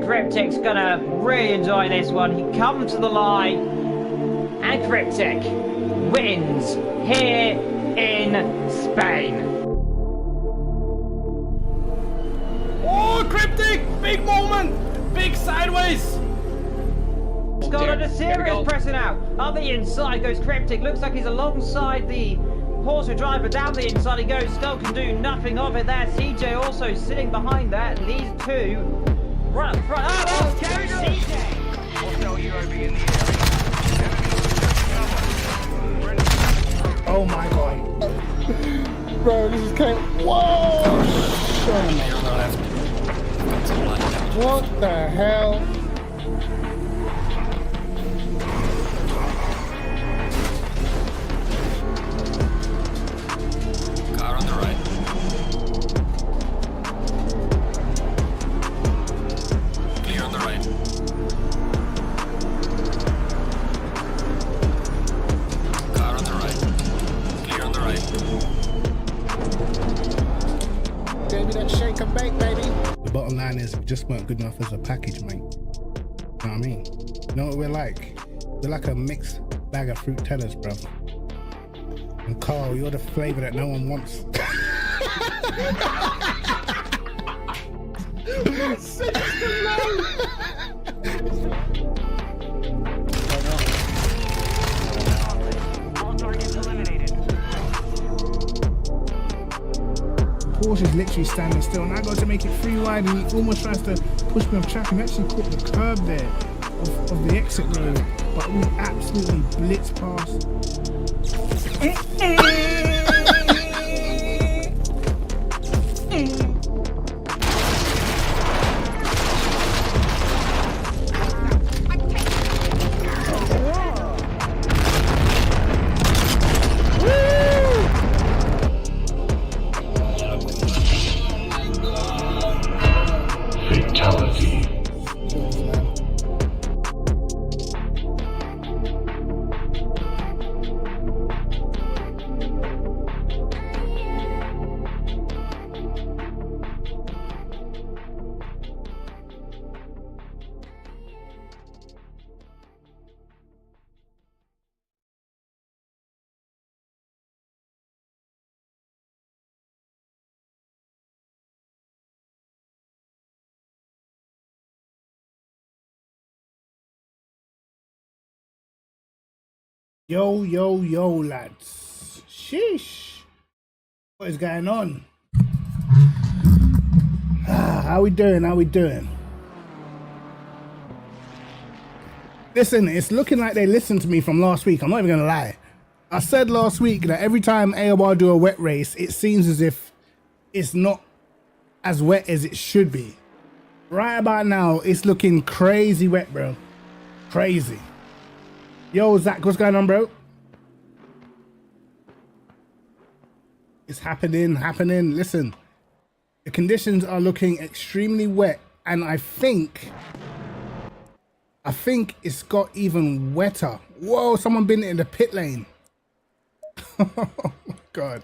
Cryptic's gonna really enjoy this one. He comes to the line, and Cryptic wins here in Spain. Oh, Cryptic! Big moment! Big sideways! He's got under serious pressure now. On the inside goes Cryptic. Looks like he's alongside the Porsche driver. Down the inside he goes. Still can do nothing of it there. CJ also sitting behind that. These two right up front. Oh, carry CJ! Oh my god. Bro, this is kind of... Whoa! What the hell? Car on the right. Clear on the right. Car on the right. Clear on the right. Gave me that shake and bake, baby. The bottom line is we just weren't good enough as a package, mate. You know what I mean? You know what we're like? We're like a mixed bag of fruit tellers, bro. And Carl, you're the flavour that no one wants. Porsche is literally standing still, and I got to make it 3 wide, and he almost tries to push me off track and actually caught the curb there of the exit road, but we absolutely blitzed past. Fatality. Yo, yo, yo, lads. Sheesh. What is going on? How we doing? How we doing? Listen, it's looking like they listened to me from last week. I'm not even going to lie. I said last week that every time AOR do a wet race, it seems as if it's not as wet as it should be. Right about now, it's looking crazy wet, bro. Crazy. Yo, Zach, what's going on, bro? It's happening. Listen, the conditions are looking extremely wet, and I think it's got even wetter. Whoa, someone been in the pit lane. Oh my God.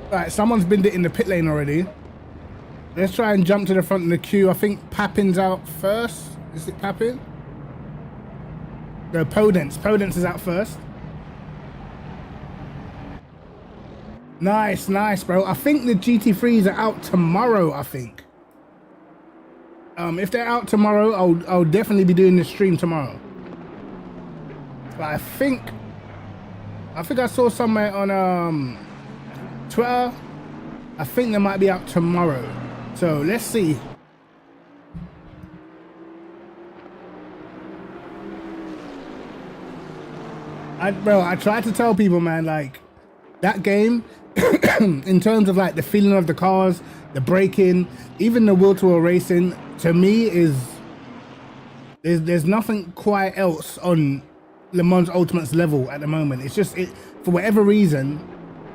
All right, someone's been in the pit lane already. Let's try and jump to the front of the queue. I think Papin's out first. Is it Papin? No, Podence. Podence is out first. Nice, bro. I think the GT3s are out tomorrow, I think. If they're out tomorrow, I'll definitely be doing the stream tomorrow. But I think I saw somewhere on Twitter. I think they might be out tomorrow. So let's see. I try to tell people, man, like that game in terms of like the feeling of the cars, the braking, even the wheel-to-wheel racing, to me is there's nothing quite else on Le Mans Ultimate's level at the moment. It's just for whatever reason,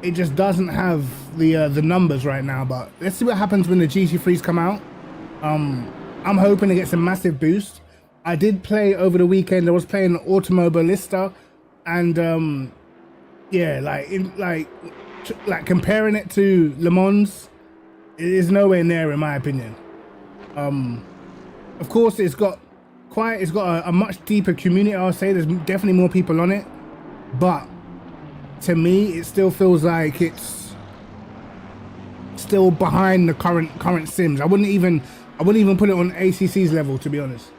it just doesn't have the numbers right now. But let's see what happens when the GT3s come out. I'm hoping it gets a massive boost. I did play over the weekend. I was playing Automobilista, and yeah, like comparing it to Le Mans, it is nowhere near, in my opinion. Of course, it's got a much deeper community. I'll say there's definitely more people on it, but to me, it still feels like it's still behind the current sims. I wouldn't even put it on ACC's level, to be honest.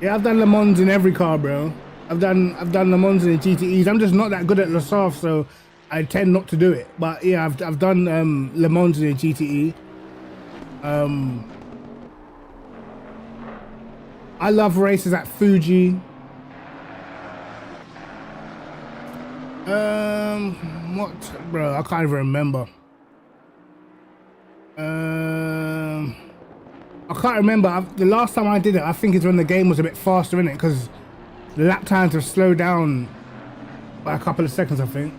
Yeah, I've done Le Mans in every car, bro. I've done Le Mans in the GTEs. I'm just not that good at Le Saf, so I tend not to do it. But yeah, I've done Le Mans in the GTE. I love races at Fuji. What, bro? I can't even remember. I can't remember. The last time I did it, I think it's when the game was a bit faster, innit? Because the lap times have slowed down by a couple of seconds, I think.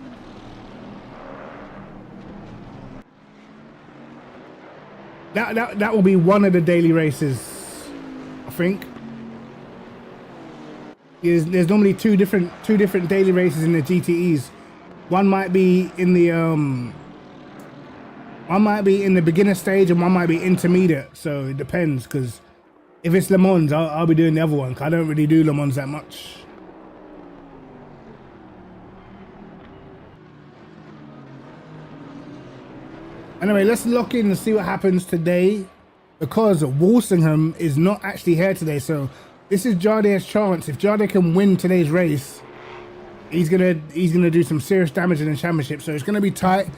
That will be one of the daily races, I think. There's normally two different daily races in the GTEs. One might be in the beginner stage, and one might be intermediate. So it depends, because if it's Le Mans, I'll be doing the other one, because I don't really do Le Mans that much. Anyway, let's lock in and see what happens today, because Walsingham is not actually here today. So this is Jardier's chance. If Jardier can win today's race, he's gonna do some serious damage in the championship. So it's gonna be tight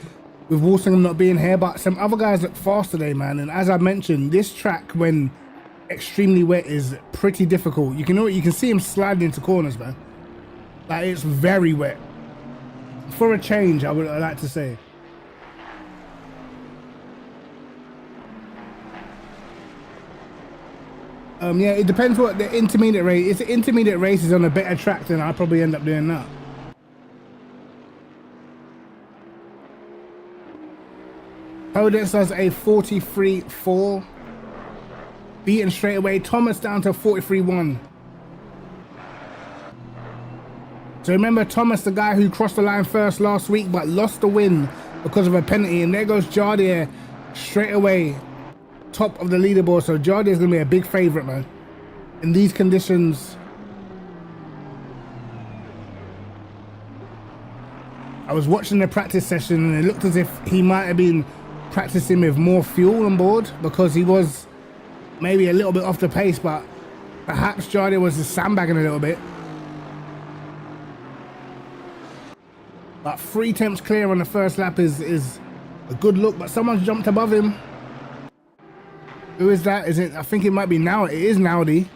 with Walsingham not being here, but some other guys look fast today, man. And as I mentioned, this track, when extremely wet, is pretty difficult. You can see him sliding into corners, man. Like, it's very wet. For a change, I like to say. Yeah, it depends what the intermediate race. If the intermediate race is on a better track, then I'll probably end up doing that. Podence does a 43.4. Beaten straight away. Thomas down to 43.1. So remember Thomas, the guy who crossed the line first last week but lost the win because of a penalty. And there goes Jardier straight away, top of the leaderboard. So Jardier is going to be a big favourite, man. In these conditions, I was watching the practice session and it looked as if he might have been practicing with more fuel on board, because he was maybe a little bit off the pace, but Perhaps Jardy was just sandbagging a little bit. But 3 tenths clear on the first lap is a good look, but someone's jumped above him. Who is that? Is it? I think it might be now. It is Naudi.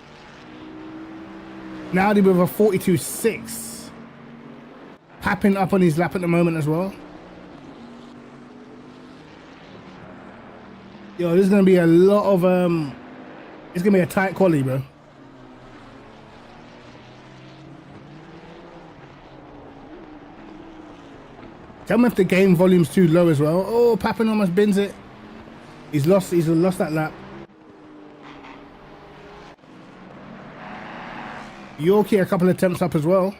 Naudi with a 42.6. Papping up on his lap at the moment as well. Yo, this is gonna be a lot of it's gonna be a tight quali, bro. Tell me if the game volume's too low as well. Oh, Pappin almost bins it. He's lost that lap. Yorkie a couple of attempts up as well.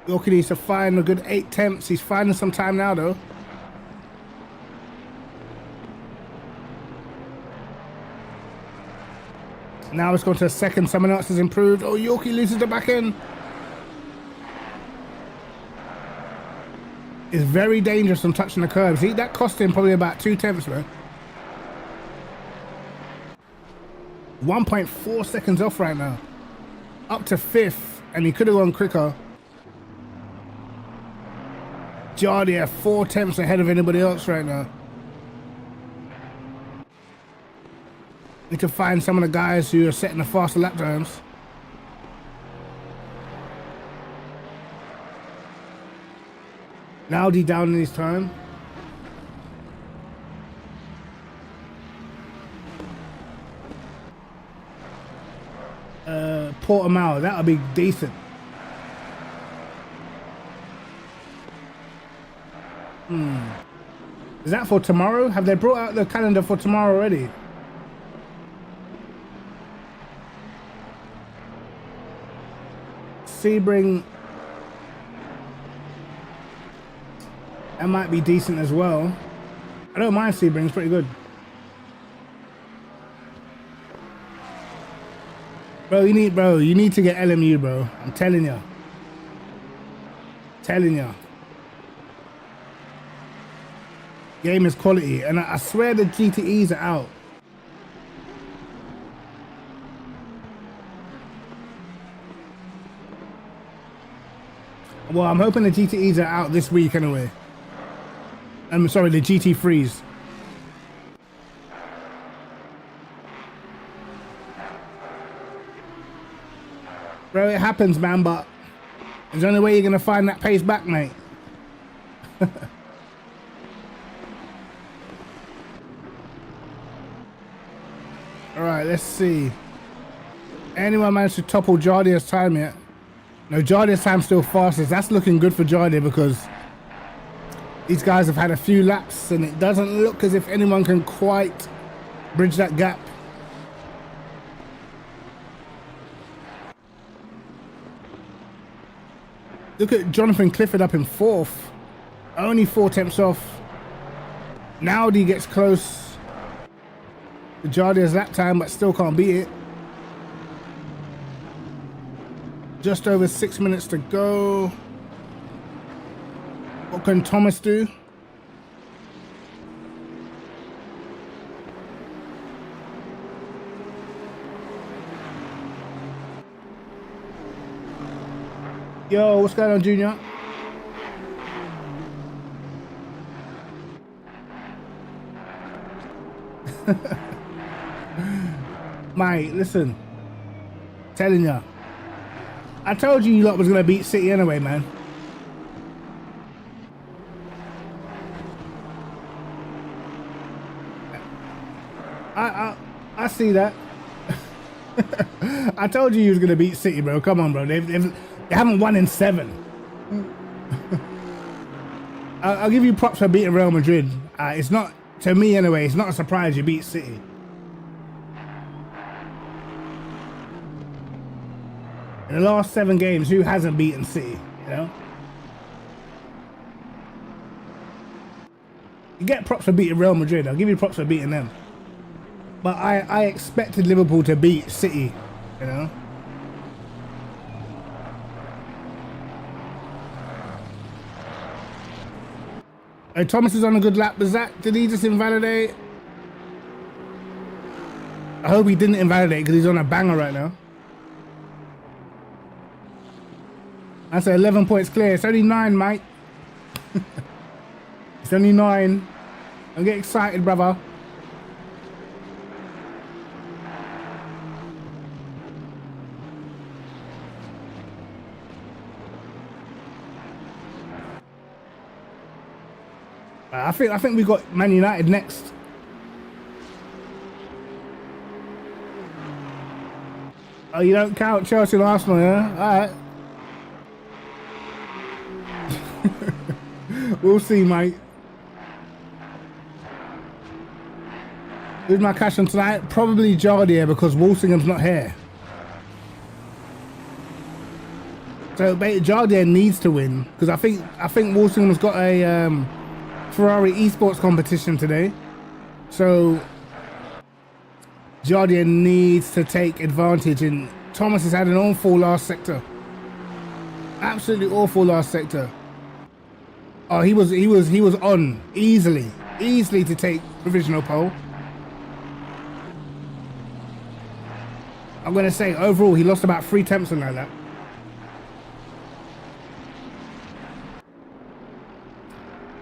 Yorkie needs to find a good 8 attempts. He's finding some time now though. Now it's gone to a second. Someone else has improved. Oh, Yorkie loses the back end. It's very dangerous from touching the curbs. That cost him probably about 2 tenths, man. 1.4 seconds off right now. Up to 5th, and he could have gone quicker. Jardy 4 tenths ahead of anybody else right now. Need to find some of the guys who are setting the faster lap times. Naudi down in his time. Portimao, that'll be decent. Is that for tomorrow? Have they brought out the calendar for tomorrow already? Sebring. That might be decent as well. I don't mind Sebring, it's pretty good. Bro, you need to get LMU, bro. I'm telling ya. Game is quality, and I swear the GTEs are out. Well, I'm hoping the GTEs are out this week anyway. I'm sorry, the GT3s. Bro, it happens, man, but there's the only way you're going to find that pace back, mate. Alright, let's see. Anyone managed to topple Jardia's time yet? No, Jardia's time's still fastest. That's looking good for Jardia because these guys have had a few laps and it doesn't look as if anyone can quite bridge that gap. Look at Jonathan Clifford up in 4th. Only 4 attempts off. Naudi gets close to Jardia's lap time but still can't beat it. Just over 6 minutes to go. What can Thomas do? Yo, what's going on, Junior? Mate, listen. Telling ya. I told you lot was gonna beat City anyway, man. I see that. I told you was gonna beat City, bro. Come on, bro. They haven't won in 7. I'll give you props for beating Real Madrid. It's not, to me anyway, it's not a surprise you beat City. In the last 7 games, who hasn't beaten City, you know? You get props for beating Real Madrid. I'll give you props for beating them. But I expected Liverpool to beat City, you know? Hey, Thomas is on a good lap. Did he just invalidate? I hope he didn't invalidate because he's on a banger right now. That's 11 points clear. It's only 9, mate. It's only 9. Don't get excited, brother. I think we got Man United next. Oh, you don't count Chelsea and Arsenal, yeah? Alright. We'll see, mate. Who's my cash on tonight? Probably Jardier because Walsingham's not here. So Jardier needs to win because I think Walsingham's got a Ferrari esports competition today. So Jardier needs to take advantage, and Thomas has had an awful last sector. Absolutely awful last sector. Oh, he was on easily to take provisional pole. I'm gonna say overall he lost about 3 tenths on that.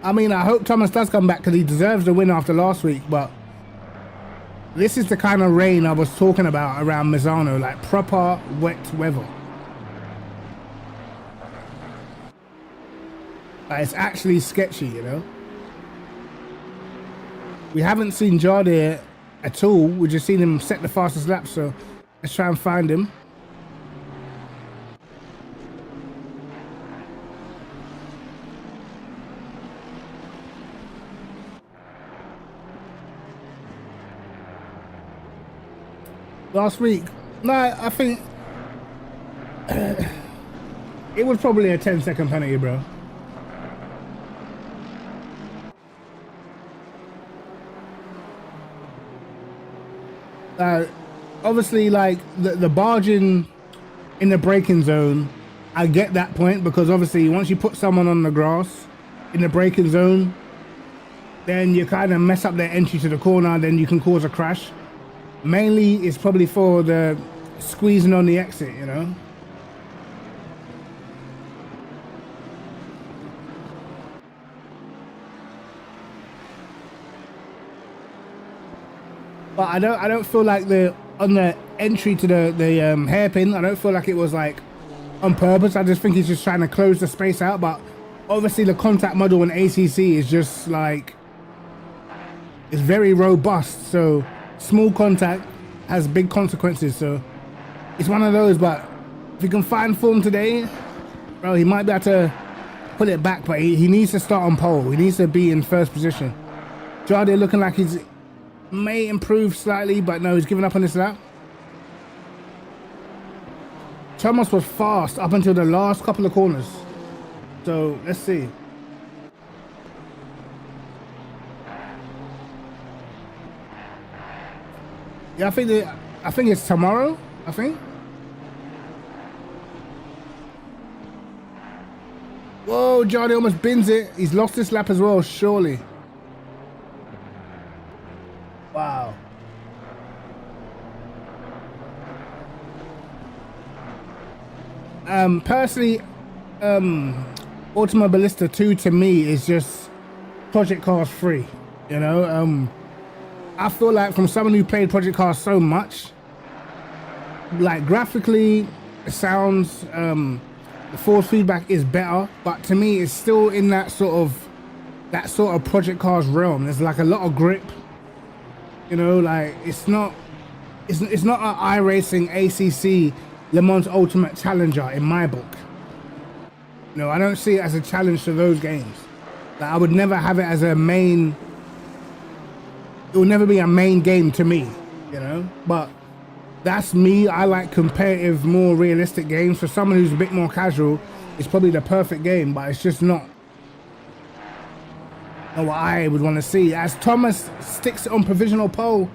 I mean, I hope Thomas does come back because he deserves the win after last week, but this is the kind of rain I was talking about around Misano, like proper wet weather. It's actually sketchy, you know. We haven't seen Jardier at all. We've just seen him set the fastest lap, so let's try and find him. Last week, no, I think it was probably a 10-second penalty, bro. Obviously, like the barging in the braking zone, I get that point because obviously once you put someone on the grass in the braking zone, then you kind of mess up their entry to the corner, then you can cause a crash. Mainly, it's probably for the squeezing on the exit, you know. But I don't feel like on the entry to the hairpin, I don't feel like it was like on purpose. I just think he's just trying to close the space out. But obviously the contact model in ACC is just like, it's very robust. So small contact has big consequences. So it's one of those. But if he can find form today, bro, he might be able to put it back. But he needs to start on pole. He needs to be in first position. Jardier looking like he's may improve slightly, but no, he's given up on this lap. Thomas was fast up until the last couple of corners. So let's see. Yeah, I think it's tomorrow. I think. Whoa, Jardier almost bins it. He's lost this lap as well, surely. Wow. Personally, Automobilista 2 to me is just Project Cars 3. You know, I feel like from someone who played Project Cars so much, like graphically, it sounds, the force feedback is better, but to me, it's still in that sort of Project Cars realm. There's like a lot of grip. You know, like it's not an iRacing ACC Le Mans Ultimate Challenger in my book. No, I don't see it as a challenge to those games. Like, I would never have it as a main. It will never be a main game to me, you know. But that's me. I like competitive, more realistic games. For someone who's a bit more casual, it's probably the perfect game, but it's just not what I would want to see. As Thomas sticks it on provisional pole,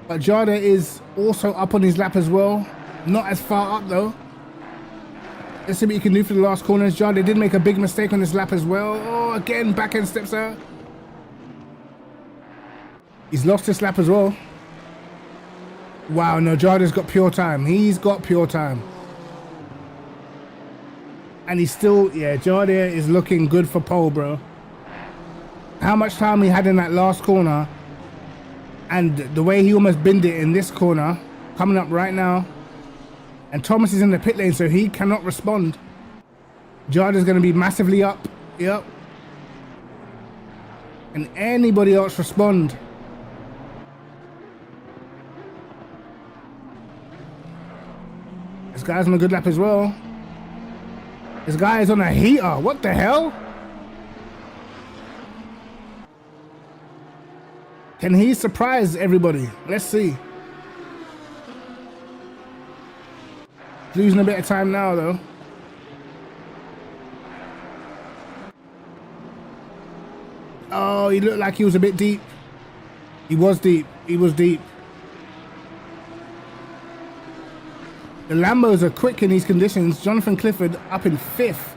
but Jardier is also up on his lap as well. Not as far up though. Let's see what he can do for the last corners. Jardier did make a big mistake on his lap as well. Oh, again, back end steps out. He's lost this lap as well. Wow, no, Jardia's got pure time. He's got pure time. And he's still, yeah, Jardia is looking good for pole, bro. How much time he had in that last corner, and the way he almost binned it in this corner, coming up right now. And Thomas is in the pit lane, so he cannot respond. Jardia's going to be massively up. Yep. Can anybody else respond? This guy's on a good lap as well. This guy is on a heater. What the hell? Can he surprise everybody? Let's see. Losing a bit of time now, though. Oh, he looked like he was a bit deep. He was deep. He was deep. The Lambos are quick in these conditions. Jonathan Clifford up in 5th.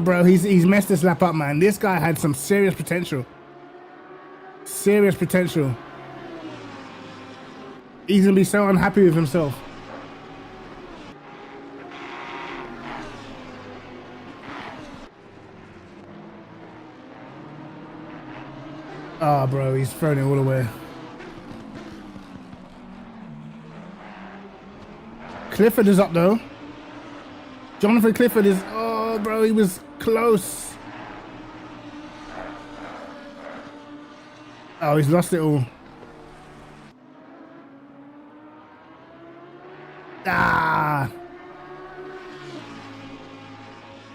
Bro, he's messed this lap up, man. This guy had some serious potential. Serious potential. He's gonna be so unhappy with himself. Oh, bro, he's thrown it all away. Clifford is up, though. Jonathan Clifford is... Oh, bro, he was close. Oh, he's lost it all. Ah.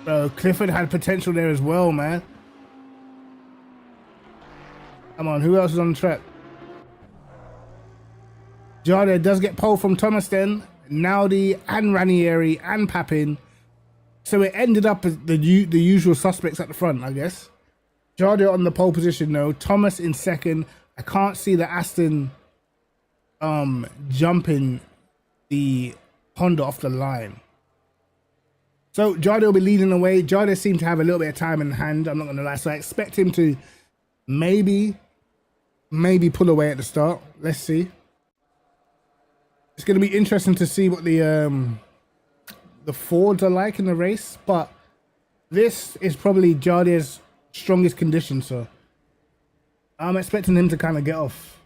Bro, Clifford had potential there as well, man. Come on, who else is on the track? Jardia does get pole from Thomas then. Naudi and Ranieri and Papin. So it ended up as the usual suspects at the front, I guess. Jardia on the pole position though. Thomas in second. I can't see the Aston jumping the Honda off the line. So Jardia will be leading the way. Jardia seemed to have a little bit of time in hand, I'm not going to lie. So I expect him to maybe pull away at the start. Let's see. It's going to be interesting to see what the Fords are like in the race, but this is probably Jardia's strongest condition, so I'm expecting him to kind of get off.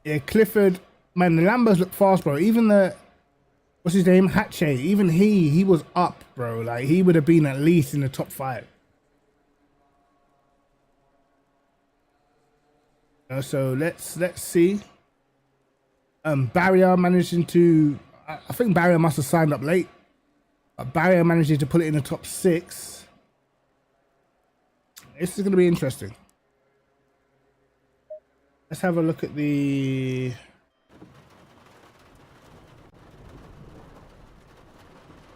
Yeah, Clifford, man, the Lambos look fast, bro. Even the, what's his name, Hatche, even he was up, bro. Like, he would have been at least in the top 5. So let's see. Barrier managing to, I think Barrier must have signed up late. But Barrier managing to put it in the top 6. This is going to be interesting. Let's have a look at the...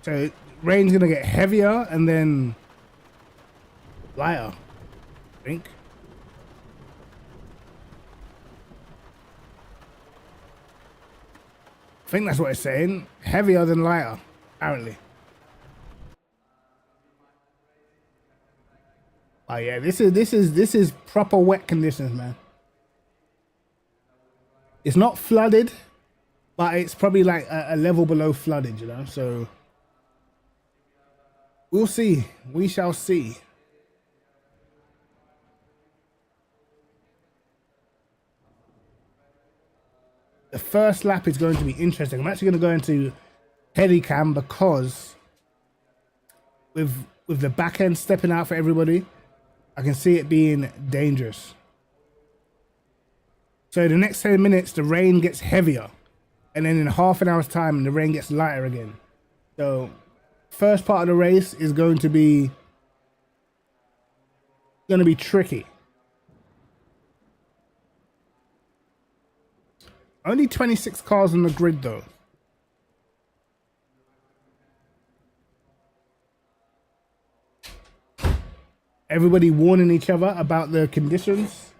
So rain's going to get heavier and then lighter, I think. I think that's what it's saying. Heavier than lighter, apparently. Oh yeah, this is proper wet conditions, man. It's not flooded, but it's probably like a level below flooded, you know. So we'll see. We shall see. The first lap is going to be interesting. I'm actually going to go into Pedicam because with the back end stepping out for everybody, I can see it being dangerous. So the next 10 minutes, the rain gets heavier. And then in half an hour's time, the rain gets lighter again. So first part of the race is going to be tricky. Only 26 cars on the grid though. Everybody warning each other about the conditions.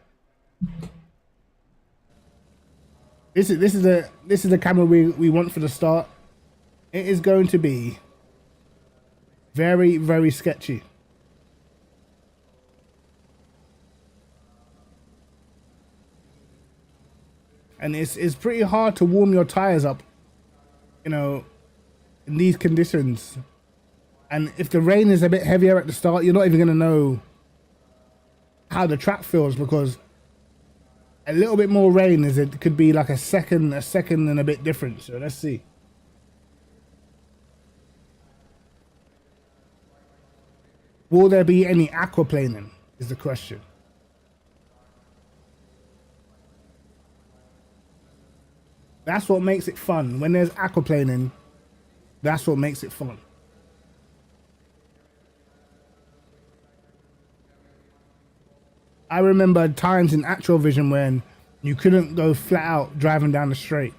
This is the camera we want for the start. It is going to be Very, very sketchy. And it's pretty hard to warm your tires up, you know, in these conditions. And if the rain is a bit heavier at the start, you're not even going to know how the track feels, because a little bit more rain it could be like a second and a bit different. So let's see. Will there be any aquaplaning is the question. That's what makes it fun. When there's aquaplaning, that's what makes it fun. I remember times in actual vision when you couldn't go flat out driving down the straight.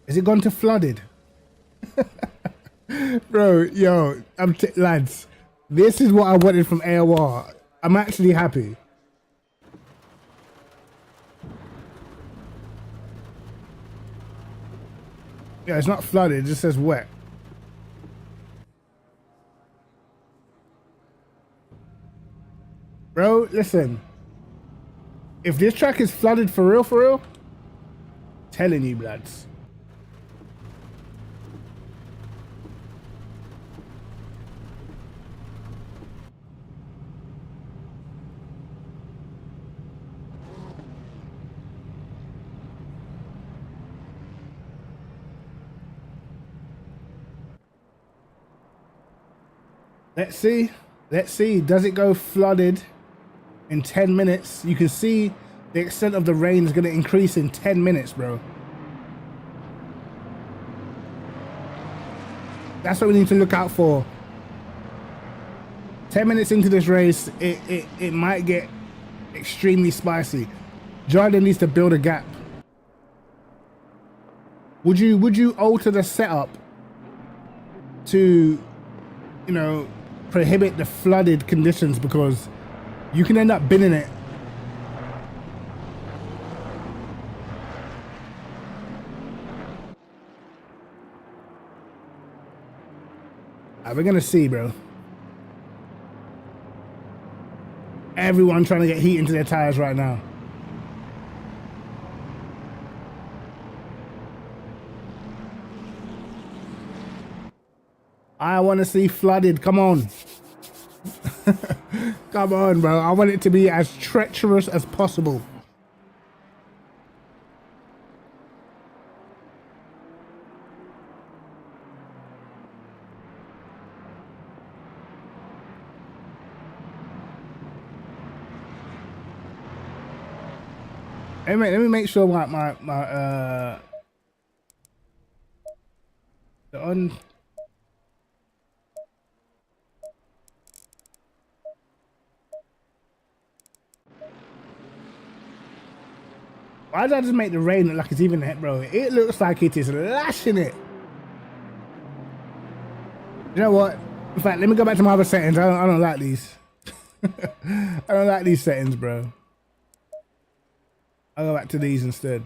Is it gone to flooded? Bro, yo, lads, this is what I wanted from AOR. I'm actually happy. Yeah, it's not flooded, it just says wet. Bro, listen. If this track is flooded for real, telling you, lads. Let's see. Let's see. Does it go flooded in 10 minutes? You can see the extent of the rain is going to increase in 10 minutes, bro. That's what we need to look out for. 10 minutes into this race, it might get extremely spicy. Jordan needs to build a gap. Would you alter the setup to, you know, prohibit the flooded conditions, because you can end up binning it. We're gonna see, bro. Everyone trying to get heat into their tires right now. I want to see flooded. Come on. Come on, bro. I want it to be as treacherous as possible. Hey, mate, let me make sure the on. Why did I just make the rain look like it's even hit, bro? It looks like it is lashing it. You know what? In fact, let me go back to my other settings. I don't like these. I don't like these settings, bro. I'll go back to these instead.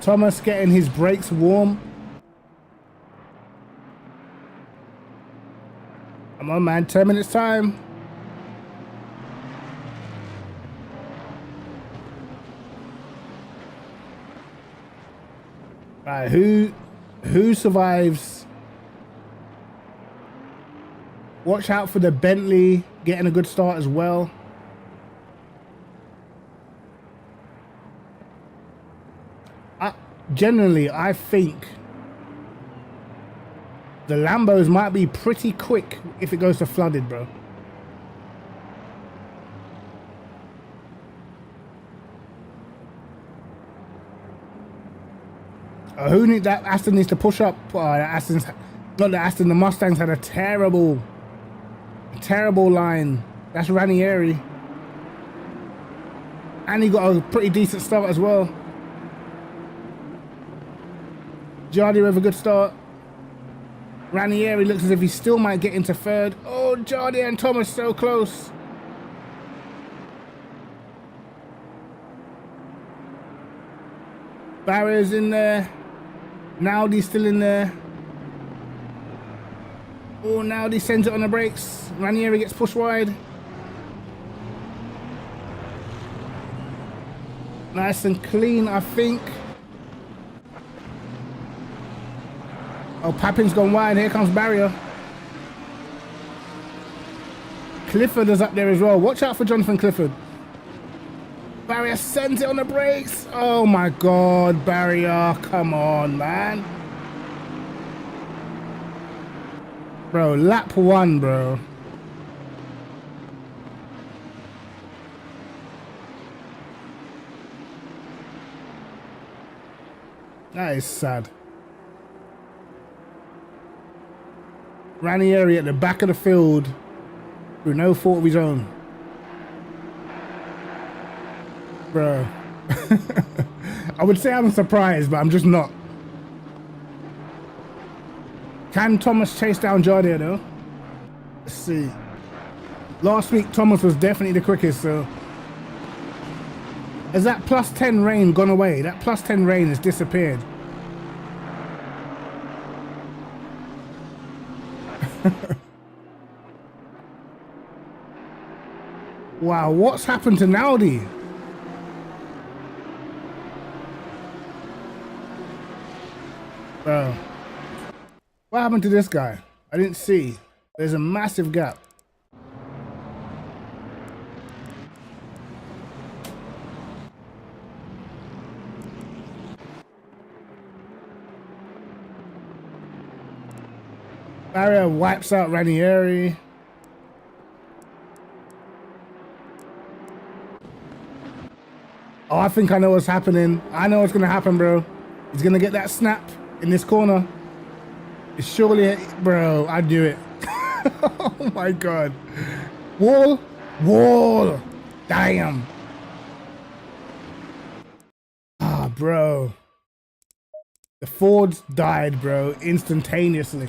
Thomas getting his brakes warm. Come on, man. 10 minutes time. Right, who survives? Watch out for the Bentley getting a good start as well. Generally, I think the Lambos might be pretty quick if it goes to flooded, bro. Who need that? Aston needs to push up. Aston's not the Aston. The Mustangs had a terrible line. That's Ranieri, and he got a pretty decent start as well. Giardi with a good start. Ranieri looks as if he still might get into third. Oh, Jardier and Thomas so close. Barriers in there. Naldi's still in there. Oh, Naldi sends it on the brakes. Ranieri gets pushed wide. Nice and clean, I think. Oh, Papin's gone wide. Here comes Barrier. Clifford is up there as well. Watch out for Jonathan Clifford. Barrier sends it on the brakes. Oh my God, Barrier. Come on, man. Bro, lap 1, bro. That is sad. Ranieri at the back of the field through no fault of his own. Bro. I would say I'm surprised, but I'm just not. Can Thomas chase down Jardier though? Let's see. Last week Thomas was definitely the quickest, so. Has that plus 10 rain gone away? That plus 10 rain has disappeared. Wow, what's happened to Naldi? Bro. What happened to this guy? I didn't see. There's a massive gap. Barrier wipes out Ranieri. Oh, I think I know what's happening. I know what's going to happen, bro. He's going to get that snap in this corner. It's surely... Bro, I knew it. Oh, my God. Wall. Wall. Damn. Ah, bro. The Fords died, bro, instantaneously.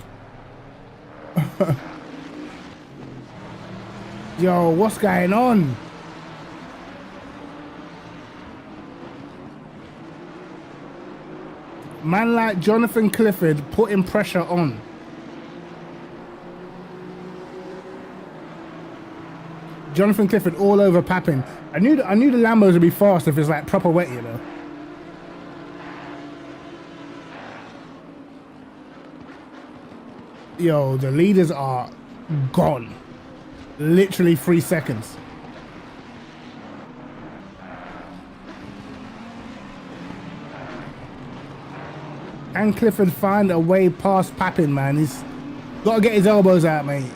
Yo, what's going on? Man like Jonathan Clifford putting pressure on. Jonathan Clifford all over Papin. I knew the Lambos would be fast if it's like proper wet, you know. Yo, the leaders are gone. Literally 3 seconds. And Clifford find a way past Papin, man. He's got to get his elbows out, mate.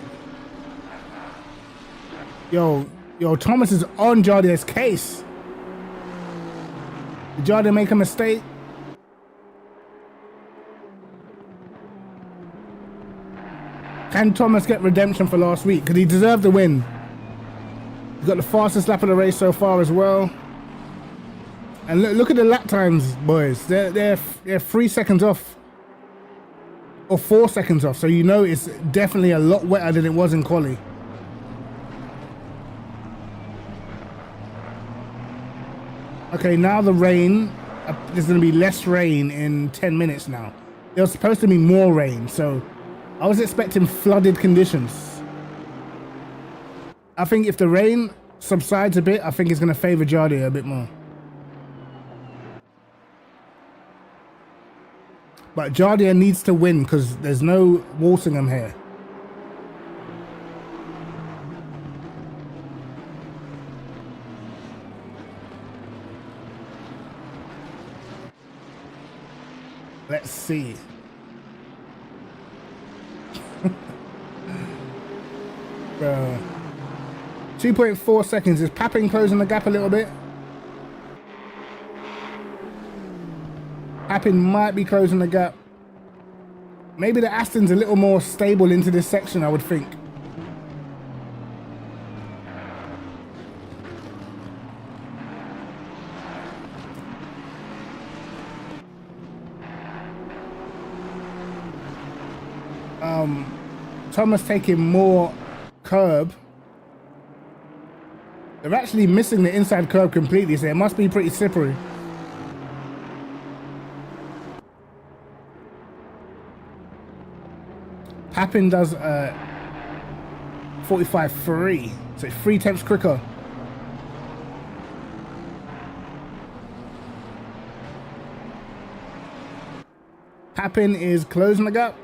Yo, Thomas is on Jardier's case. Did Jardier make a mistake? Can Thomas get redemption for last week? Because he deserved the win. He's got the fastest lap of the race so far as well. And look at the lap times, boys. They're 3 seconds off. Or 4 seconds off. So you know it's definitely a lot wetter than it was in quali. Okay, now the rain. There's going to be less rain in 10 minutes now. There was supposed to be more rain, so I was expecting flooded conditions. I think if the rain subsides a bit, I think it's going to favour Jardier a bit more. But Jardier needs to win because there's no Walsingham here. Let's see. Bro. 2.4 seconds. Is Papin closing the gap a little bit? Papin might be closing the gap. Maybe the Aston's a little more stable into this section, I would think. Oh Thomas taking more curb. They're actually missing the inside curb completely, so it must be pretty slippery. Papin does 45.3, so it's 3 tenths quicker. Papin is closing the gap.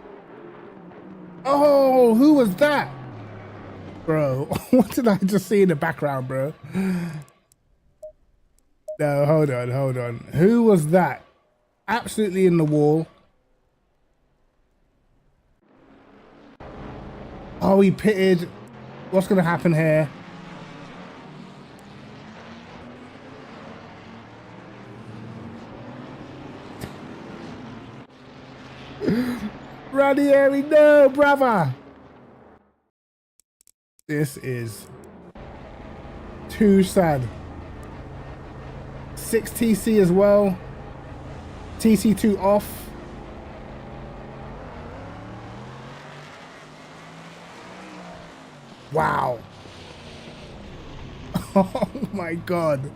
Oh, who was that? Bro, what did I just see in the background, bro? No, hold on. Who was that? Absolutely in the wall. Oh, he pitted. What's going to happen here? Ranieri, no, brother. This is too sad. 6 TC as well. TC2 off. Wow. Oh my God.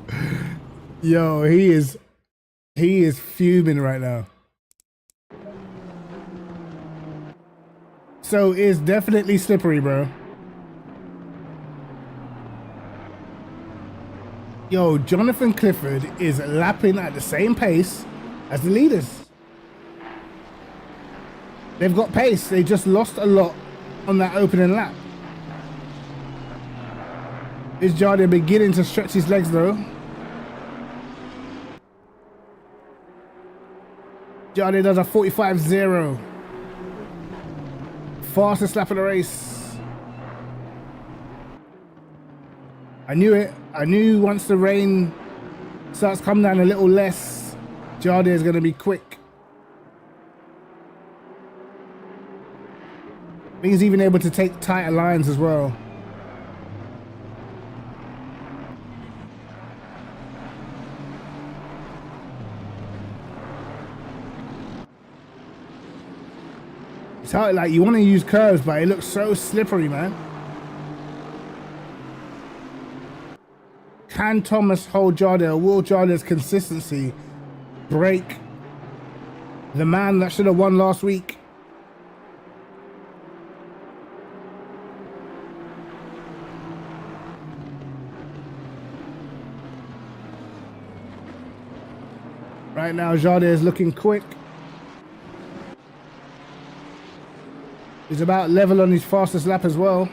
Yo, he is fuming right now. So it's definitely slippery, bro. Yo, Jonathan Clifford is lapping at the same pace as the leaders. They've got pace. They just lost a lot on that opening lap. Is Jardim beginning to stretch his legs though? Jardim does a 45.0. Fastest lap of the race. I knew it. I knew once the rain starts coming down a little less, Jardim is going to be quick. I think he's even able to take tighter lines as well. It's hard, like you want to use curves, but it looks so slippery, man. Can Thomas hold Jardim, or will Jardim's consistency break the man that should have won last week? Right now, Jardim is looking quick. He's about level on his fastest lap as well.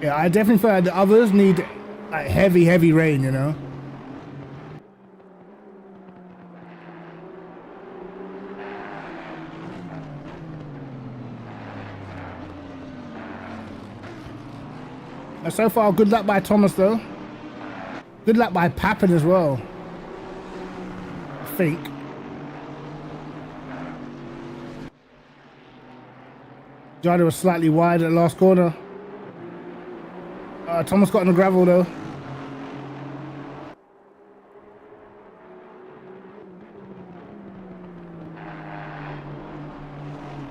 Yeah, I definitely feel like the others need like heavy rain, you know? Now, so far, good luck by Thomas though. Good luck by Papin as well, I think. Jardim was slightly wide at the last corner. Thomas got on the gravel though.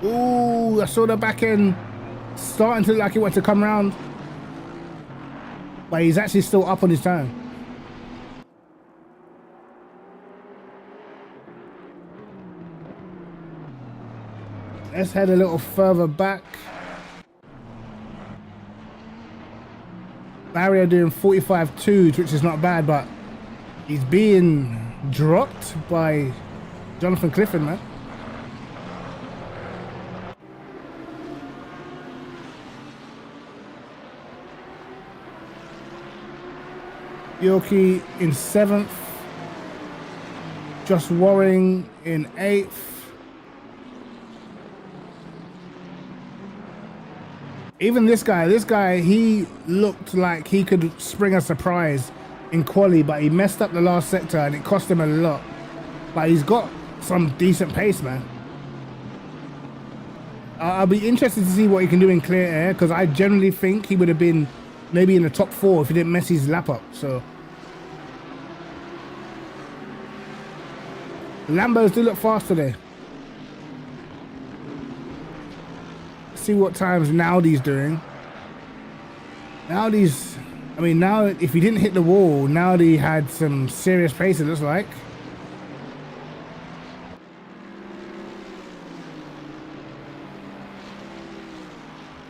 Ooh, I saw the back end starting to look like it went to come round. But he's actually still up on his time. Let's head a little further back. Barrier doing 45.2, which is not bad, but he's being dropped by Jonathan Clifford, man. Yoki in 7th. Josh Waring in 8th. Even this guy, he looked like he could spring a surprise in quali, but he messed up the last sector and it cost him a lot. But he's got some decent pace, man. I'll be interested to see what he can do in clear air, because I generally think he would have been maybe in the top 4 if he didn't mess his lap up. So Lambos do look fast today. See what times Naudi's doing. Naudi's, I mean, now if he didn't hit the wall, Naudi had some serious pace, it looks like.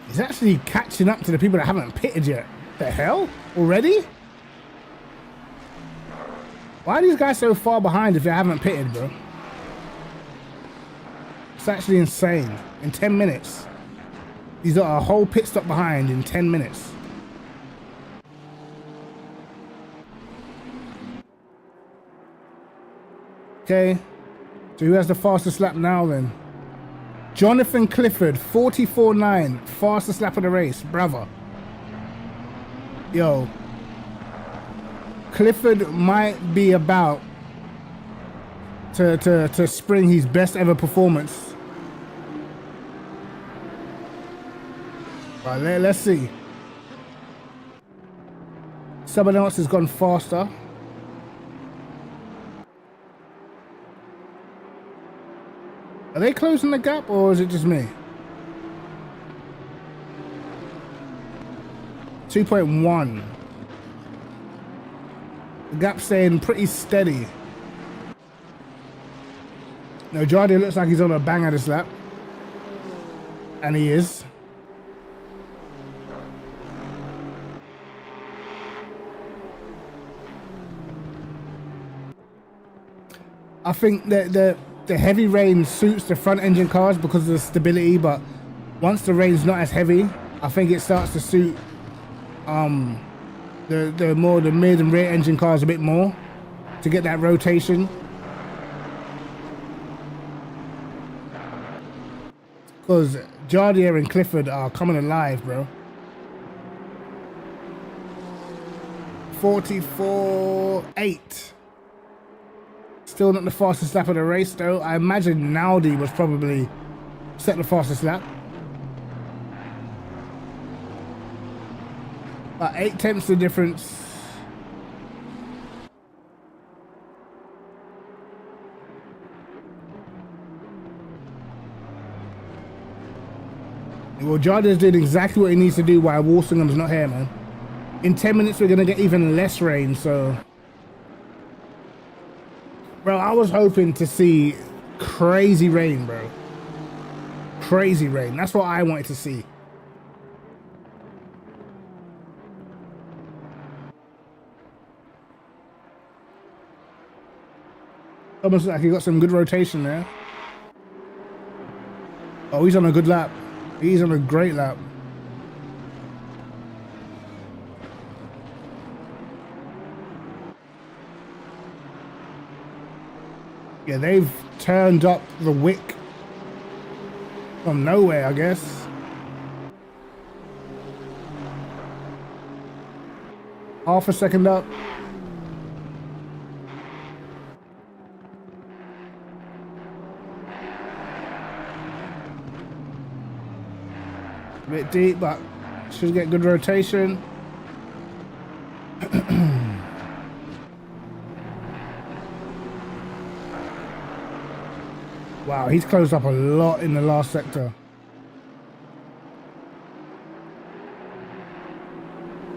He's actually catching up to the people that haven't pitted yet. The hell? Already? Why are these guys so far behind if they haven't pitted, bro? It's actually insane. In 10 minutes. He's got a whole pit stop behind in 10 minutes. Okay. So who has the fastest lap now then? Jonathan Clifford, 44.9. Fastest lap of the race. Brother. Yo. Clifford might be about to spring his best ever performance. Right, let's see. Someone else has gone faster. Are they closing the gap or is it just me? 2.1. The gap's staying pretty steady. No, Jardy looks like he's on a banger this lap. And he is. I think that the heavy rain suits the front engine cars because of the stability, but once the rain's not as heavy, I think it starts to suit the mid and rear engine cars a bit more to get that rotation. Because Jardier and Clifford are coming alive, bro. 44.8. Still not the fastest lap of the race, though. I imagine Naudi was probably set the fastest lap. About 8 tenths of difference. Well, Jardin's doing exactly what he needs to do while Walsingham's not here, man. In 10 minutes, we're going to get even less rain, so... Bro, I was hoping to see crazy rain, bro. Crazy rain. That's what I wanted to see. Almost like he got some good rotation there. Oh, he's on a good lap. He's on a great lap. Yeah, they've turned up the wick from nowhere, I guess. Half a second up. A bit deep, but should get good rotation. Wow, he's closed up a lot in the last sector.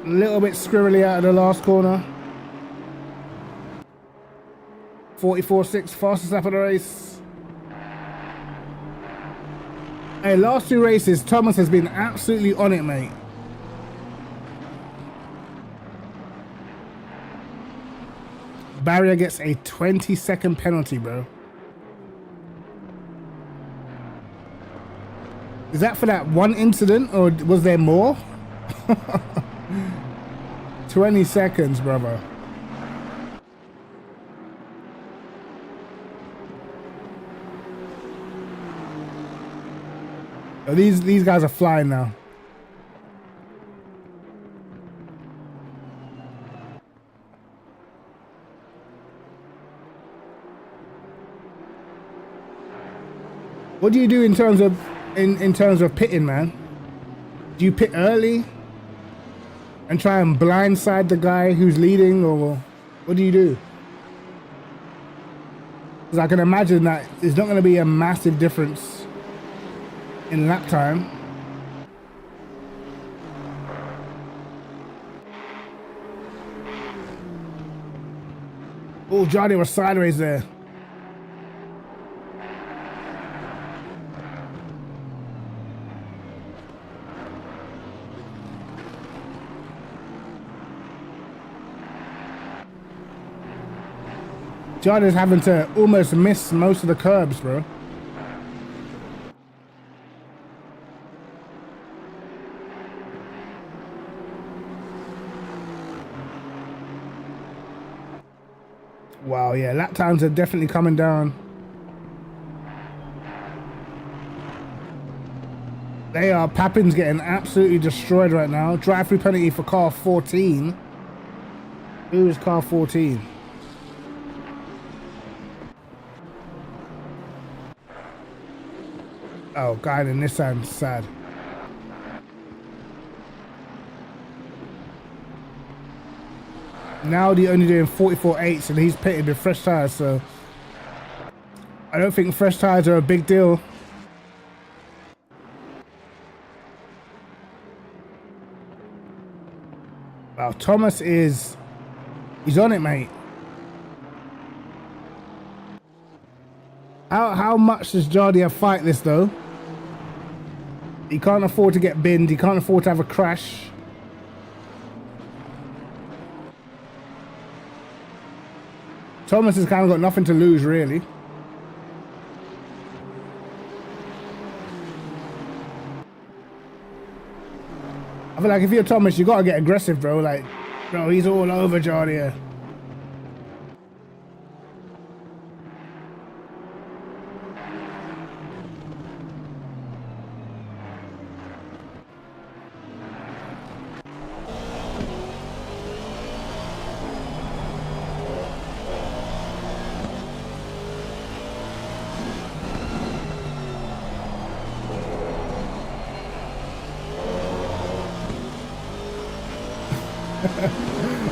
A little bit squirrely out of the last corner. 44.6, fastest lap of the race. Hey, last 2 races, Thomas has been absolutely on it, mate. Barrier gets a 20-second penalty, bro. Is that for that one incident, or was there more? 20 seconds, brother. Oh, these guys are flying now. What do you do in terms of pitting, man? Do you pit early and try and blindside the guy who's leading, or what do you do? Because I can imagine that there's not going to be a massive difference in lap time. Oh, Johnny was sideways there. Johnny's having to almost miss most of the curbs, bro. Wow, yeah, lap times are definitely coming down. They are. Pappin's getting absolutely destroyed right now. Drive-through penalty for car 14. Who is car 14? Oh, guy in the Nissan, sad. Now they're only doing 44.8s and he's pitted with fresh tires, so I don't think fresh tires are a big deal. Wow, Thomas is... he's on it, mate. How much does Jardia fight this, though? He can't afford to get binned. He can't afford to have a crash. Thomas has kind of got nothing to lose, really. I feel like if you're Thomas, you got to get aggressive, bro. Like, bro, he's all over Jardia.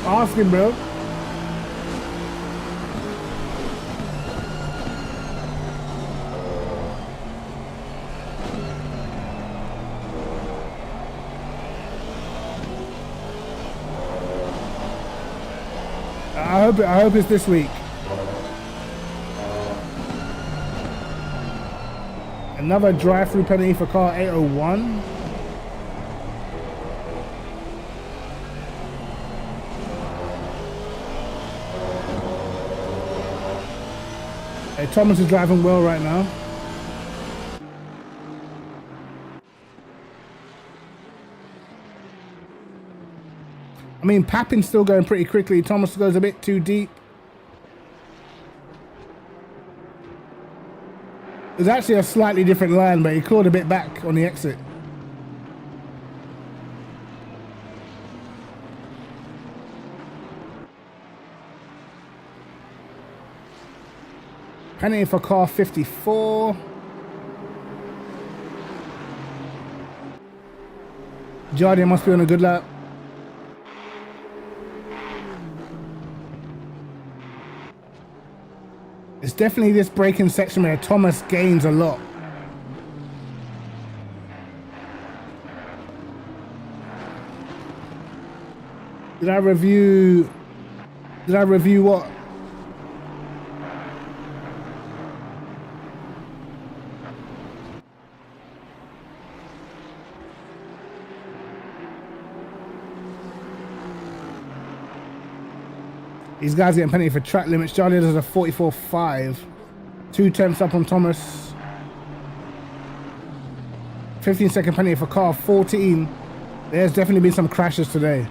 Ask him, bro. I hope it's this week. Another drive-through penalty for car 801. Hey, Thomas is driving well right now. I mean, Pappin's still going pretty quickly. Thomas goes a bit too deep. It was actually a slightly different line, but he clawed a bit back on the exit. Penalty for car 54. Jardia must be on a good lap. It's definitely this braking section where Thomas gains a lot. Did I review what? These guys getting penalty for track limits. Charlie does a 44.5. 2 tenths up on Thomas. 15-second penalty for car 14. There's definitely been some crashes today.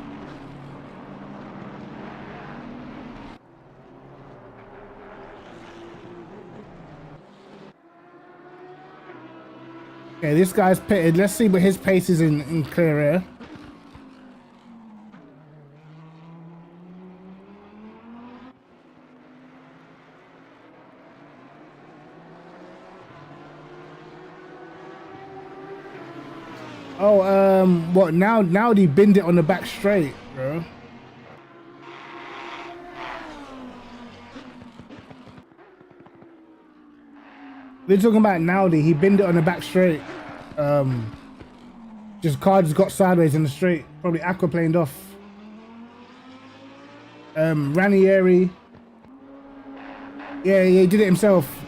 Okay, this guy's pitted. Let's see what his pace is in clear air. Oh, what now? Now they binned it on the back straight, bro. We're talking about Naudi. He binned it on the back straight. Just car just got sideways in the straight. Probably aquaplaned off. Ranieri. Yeah, he did it himself.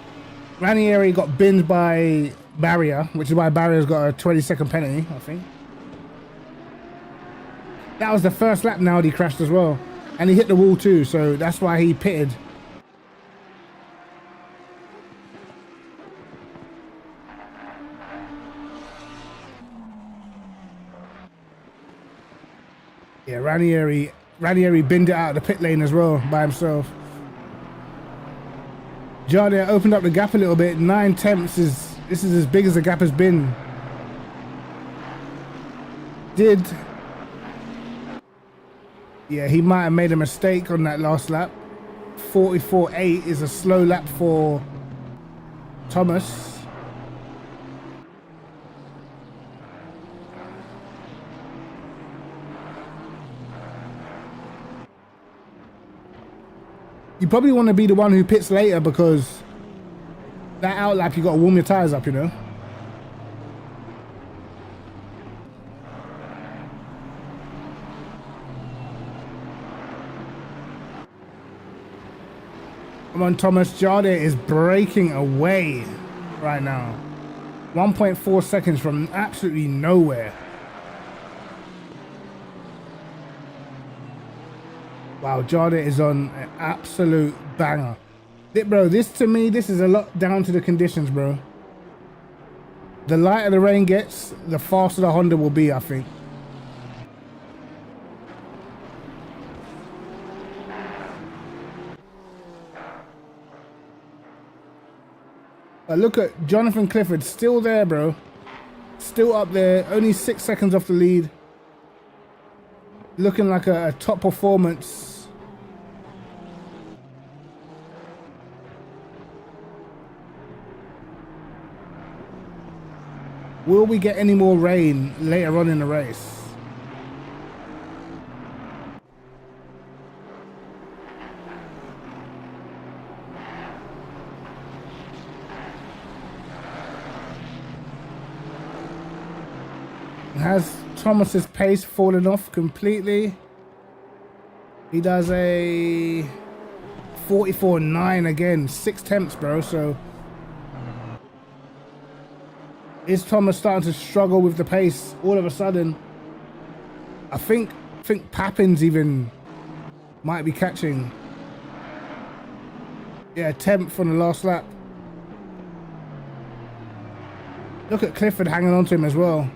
Ranieri got binned by Barrier, which is why Barrier's got a 20-second penalty, I think. That was the first lap Naudi crashed as well. And he hit the wall too, so that's why he pitted. Yeah, Ranieri binned it out of the pit lane as well by himself. Jardier opened up the gap a little bit. 9 tenths this is as big as the gap has been. Yeah, he might have made a mistake on that last lap. 44.8 is a slow lap for Thomas. You probably want to be the one who pits later because that out lap you got to warm your tires up, you know. Come on, Thomas. Jardier is breaking away right now. 1.4 seconds from absolutely nowhere. Wow, Jardier is on an absolute banger. Bro, to me, this is a lot down to the conditions, bro. The lighter the rain gets, the faster the Honda will be, I think. But look at Jonathan Clifford, still there, bro. Still up there, only 6 seconds off the lead. Looking like a top performance. Will we get any more rain later on in the race? Has Thomas's pace fallen off completely? He does a 44.9 again, 6 tenths, bro. So is Thomas starting to struggle with the pace all of a sudden? I think Pappins even might be catching. Yeah, 10th on the last lap. Look at Clifford hanging on to him as well.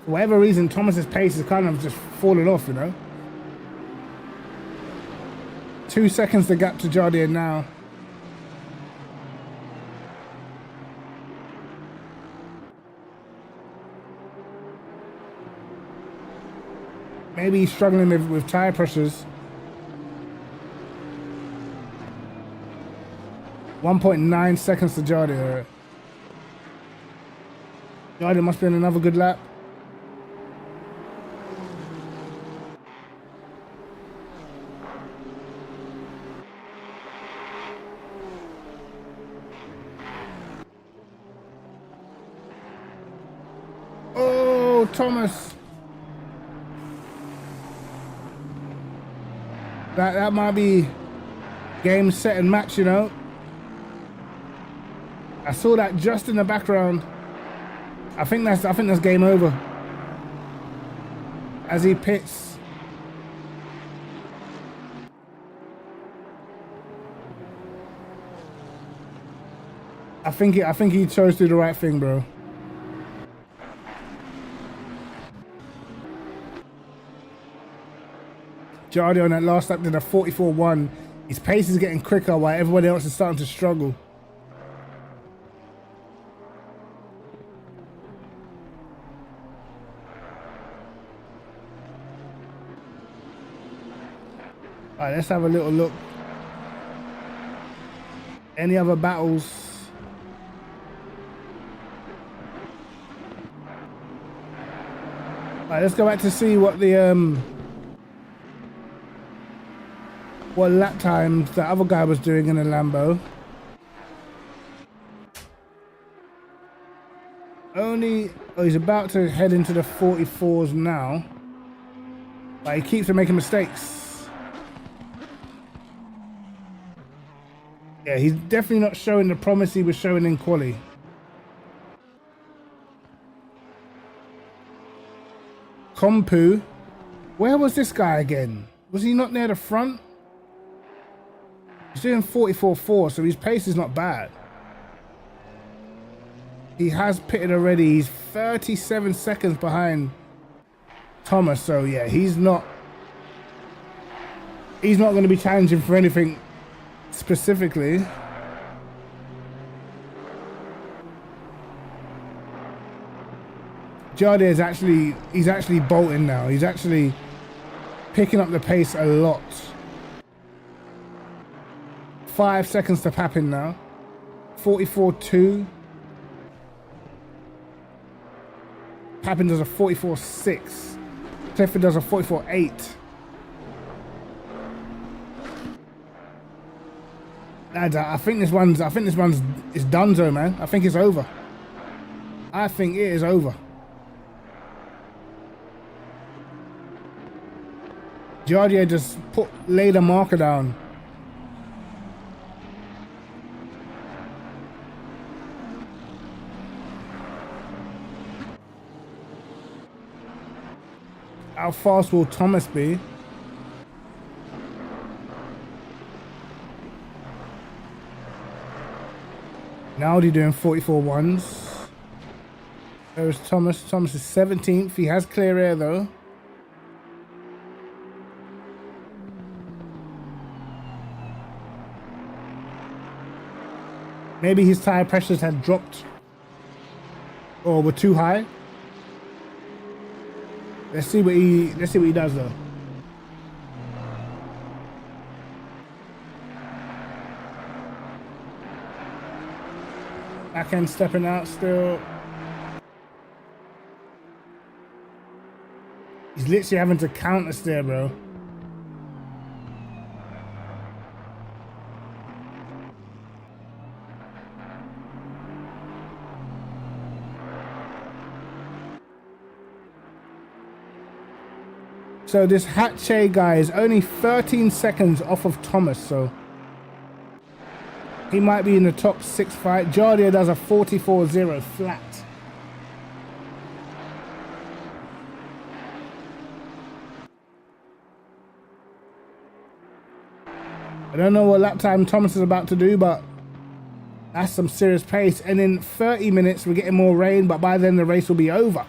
For whatever reason, Thomas's pace is kind of just fallen off, you know. 2 seconds the gap to Jardier now. Maybe he's struggling with tire pressures. 1.9 seconds to Jardier. Jardier must be in another good lap. Thomas. That might be game, set, and match, you know. I saw that just in the background. I think that's game over. As he pits. I think he chose to do the right thing, bro. Jardier on that last lap did a 44.1. His pace is getting quicker while everybody else is starting to struggle. Alright, let's have a little look. Any other battles? Alright, let's go back to see what the what lap times the other guy was doing in a Lambo. He's about to head into the 44s now, but he keeps on making mistakes. Yeah, he's definitely not showing the promise he was showing in quali. Kompu, where was this guy again? Was he not near the front? He's doing 44.4, so his pace is not bad. He has pitted already. He's 37 seconds behind Thomas, so yeah, he's not going to be challenging for anything specifically. Jardier is actually bolting now. He's actually picking up the pace a lot. 5 seconds to Papin now. 44.2. Papin does a 44.6. Clifford does a 44.8. Lads, I think this one's is donezo, man. I think it's over. I think it is over. Jardier just laid a marker down. How fast will Thomas be? Now they're doing 44.1s. There's Thomas. Thomas is 17th. He has clear air though. Maybe his tire pressures had dropped or were too high. Let's see what he does though. Back end stepping out still. He's literally having to counter steer, bro. So this Hatche guy is only 13 seconds off of Thomas, so he might be in the top 6 fight. Jardier does a 44.0 flat. I don't know what lap time Thomas is about to do, but that's some serious pace. And in 30 minutes, we're getting more rain, but by then the race will be over.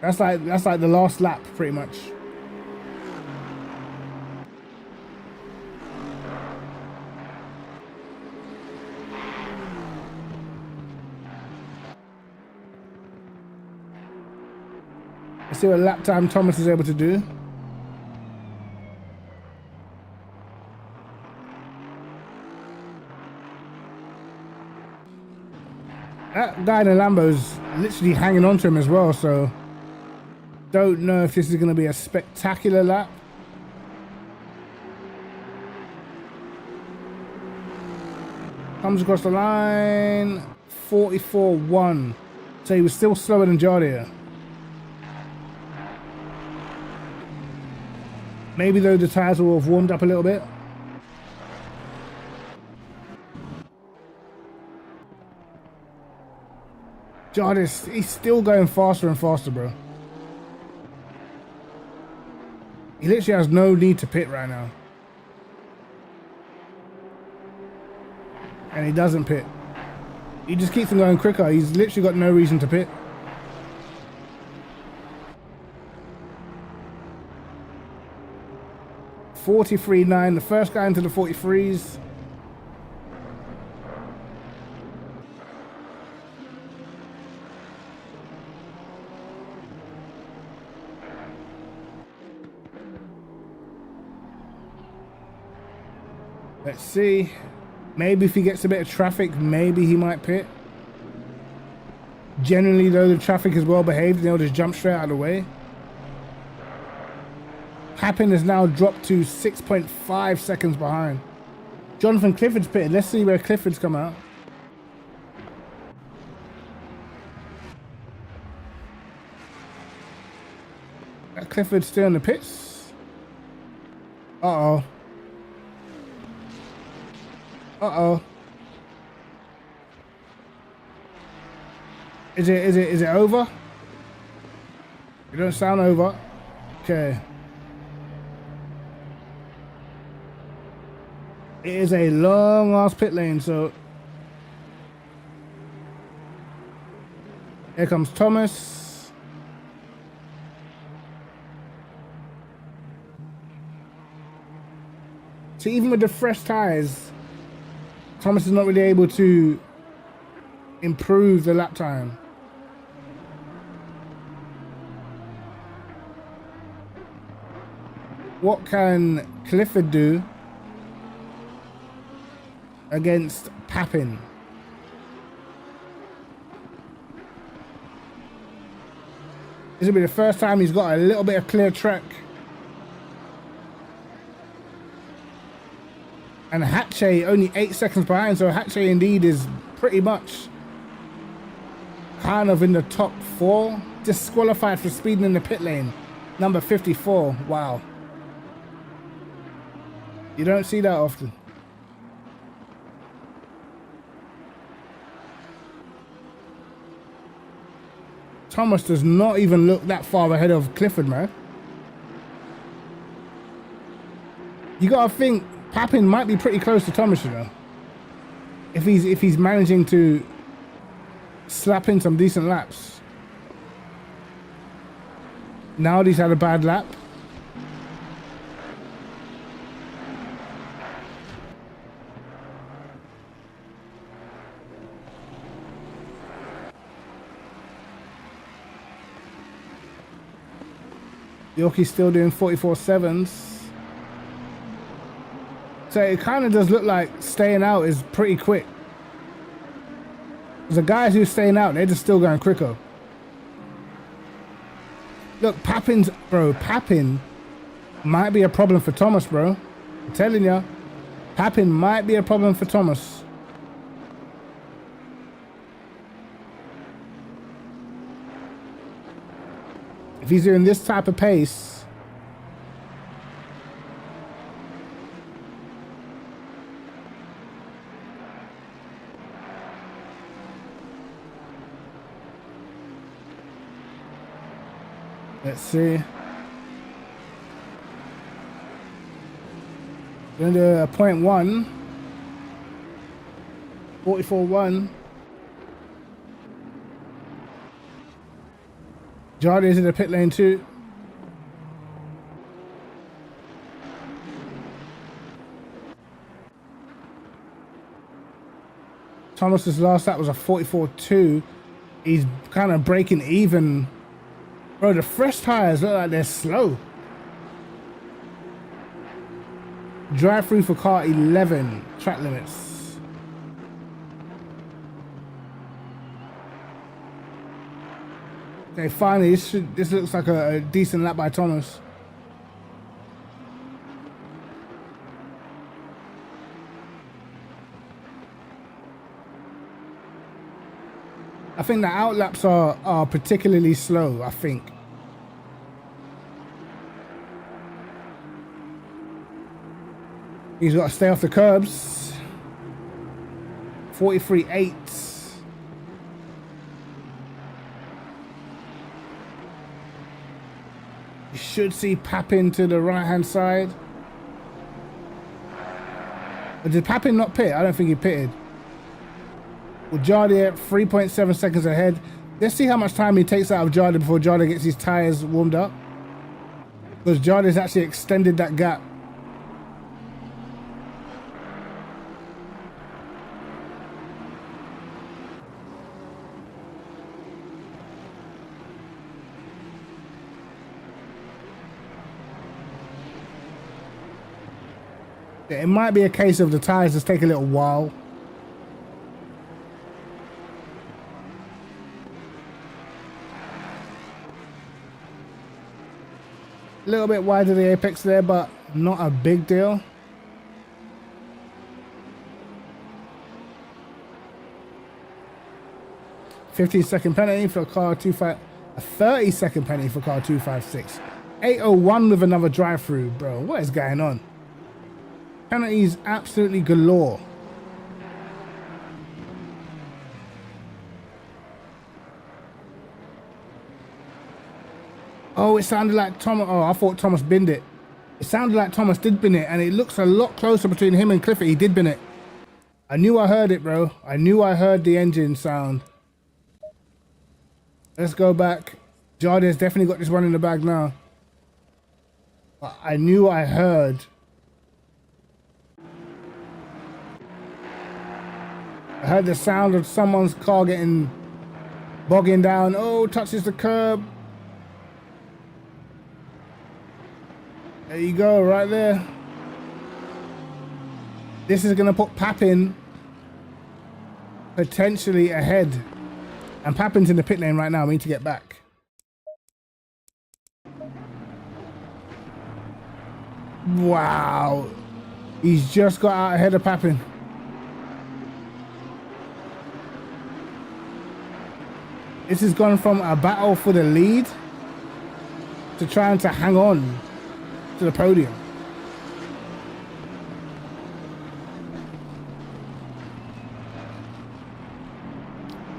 That's like the last lap, pretty much. Let's see what lap time Thomas is able to do. That guy in the Lambo's literally hanging on to him as well, so don't know if this is going to be a spectacular lap. Comes across the line, 44.1. So he was still slower than Jardier. Maybe though the tyres will have warmed up a little bit. Jardier, he's still going faster and faster, bro. He literally has no need to pit right now. And he doesn't pit. He just keeps him going quicker. He's literally got no reason to pit. .43.9, the first guy into the 43s. Let's see. Maybe if he gets a bit of traffic, maybe he might pit. Generally, though, the traffic is well behaved, they'll just jump straight out of the way. Happen has now dropped to 6.5 seconds behind. Jonathan Clifford's pitted. Let's see where Clifford's come out. Clifford's still in the pits. Uh-oh. Uh-oh. Is it over? It don't sound over. Okay. It is a long ass pit lane, so here comes Thomas. So even with the fresh tires, Thomas is not really able to improve the lap time. What can Clifford do against Papin? This will be the first time he's got a little bit of clear track. And Hatche only 8 seconds behind, so Hatche indeed is pretty much kind of in the top 4. Disqualified for speeding in the pit lane. Number 54. Wow. You don't see that often. Thomas does not even look that far ahead of Clifford, man. You gotta think Papin might be pretty close to Thomas, you know. If he's managing to slap in some decent laps. Now he's had a bad lap. Yorkie's still doing 44.7s. So it kind of does look like staying out is pretty quick. The guys who are staying out, they're just still going quicker. Look, Papin might be a problem for Thomas, bro. I'm telling ya. Papin might be a problem for Thomas. If he's doing this type of pace, let's see. Going to 0.1. 44.1. Jardy's in the pit lane too. Thomas's last lap was a 44.2. He's kind of breaking even. Bro, the fresh tires look like they're slow. Drive through for car 11. Track limits. Okay, finally, this looks like a decent lap by Thomas. I think the outlaps are particularly slow, I think. He's got to stay off the curbs. 43.8. You should see Papin to the right-hand side. But did Papin not pit? I don't think he pitted. With Jardy at 3.7 seconds ahead. Let's see how much time he takes out of Jardy before Jardy gets his tyres warmed up. Because Jardy's actually extended that gap. It might be a case of the tyres just take a little while. A little bit wide of the apex there, but not a big deal. $15-second penalty for car 25, a 30-second penalty for car 256. 801 with another drive-through, bro. What is going on? Penalties absolutely galore. Oh, it sounded like Thomas. Oh, I thought Thomas binned it. It sounded like Thomas did bin it, and it looks a lot closer between him and Clifford. He did bin it. I knew I heard it, bro. I knew I heard the engine sound. Let's go back. Jardia's definitely got this one in the bag now. But I knew I heard. I heard the sound of someone's car bogging down. Oh, touches the curb. There you go, right there. This is going to put Papin potentially ahead. And Papin's in the pit lane right now. We need to get back. Wow. He's just got out ahead of Papin. This has gone from a battle for the lead to trying to hang on to the podium.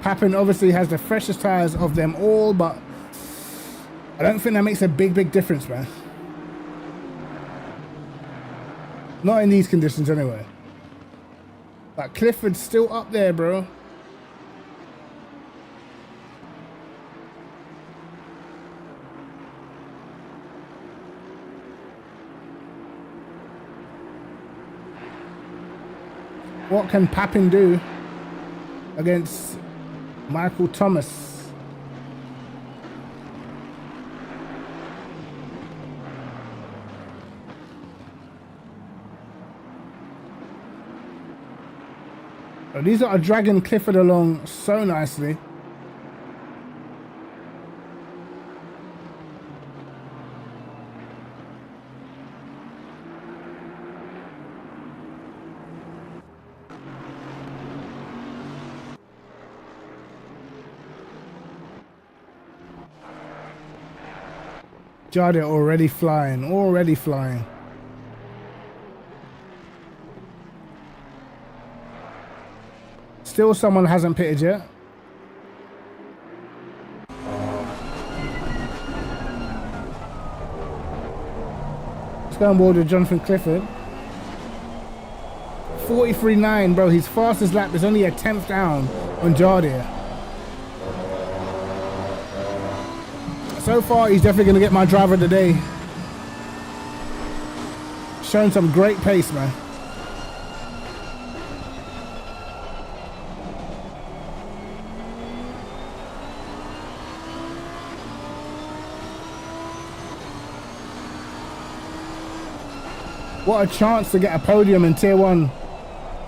Papin obviously has the freshest tires of them all, but I don't think that makes a big difference, man. Not in these conditions anyway. But Clifford's still up there, bro. What can Papin do against Michael Thomas? Oh, these are dragging Clifford along so nicely. Jardia already flying. Still someone hasn't pitted yet. Let's go on board with Jonathan Clifford. 43.9, bro. His fastest lap is only a 10th down on Jardia. So far, he's definitely going to get my driver of the day. Showing some great pace, man. What a chance to get a podium in Tier 1.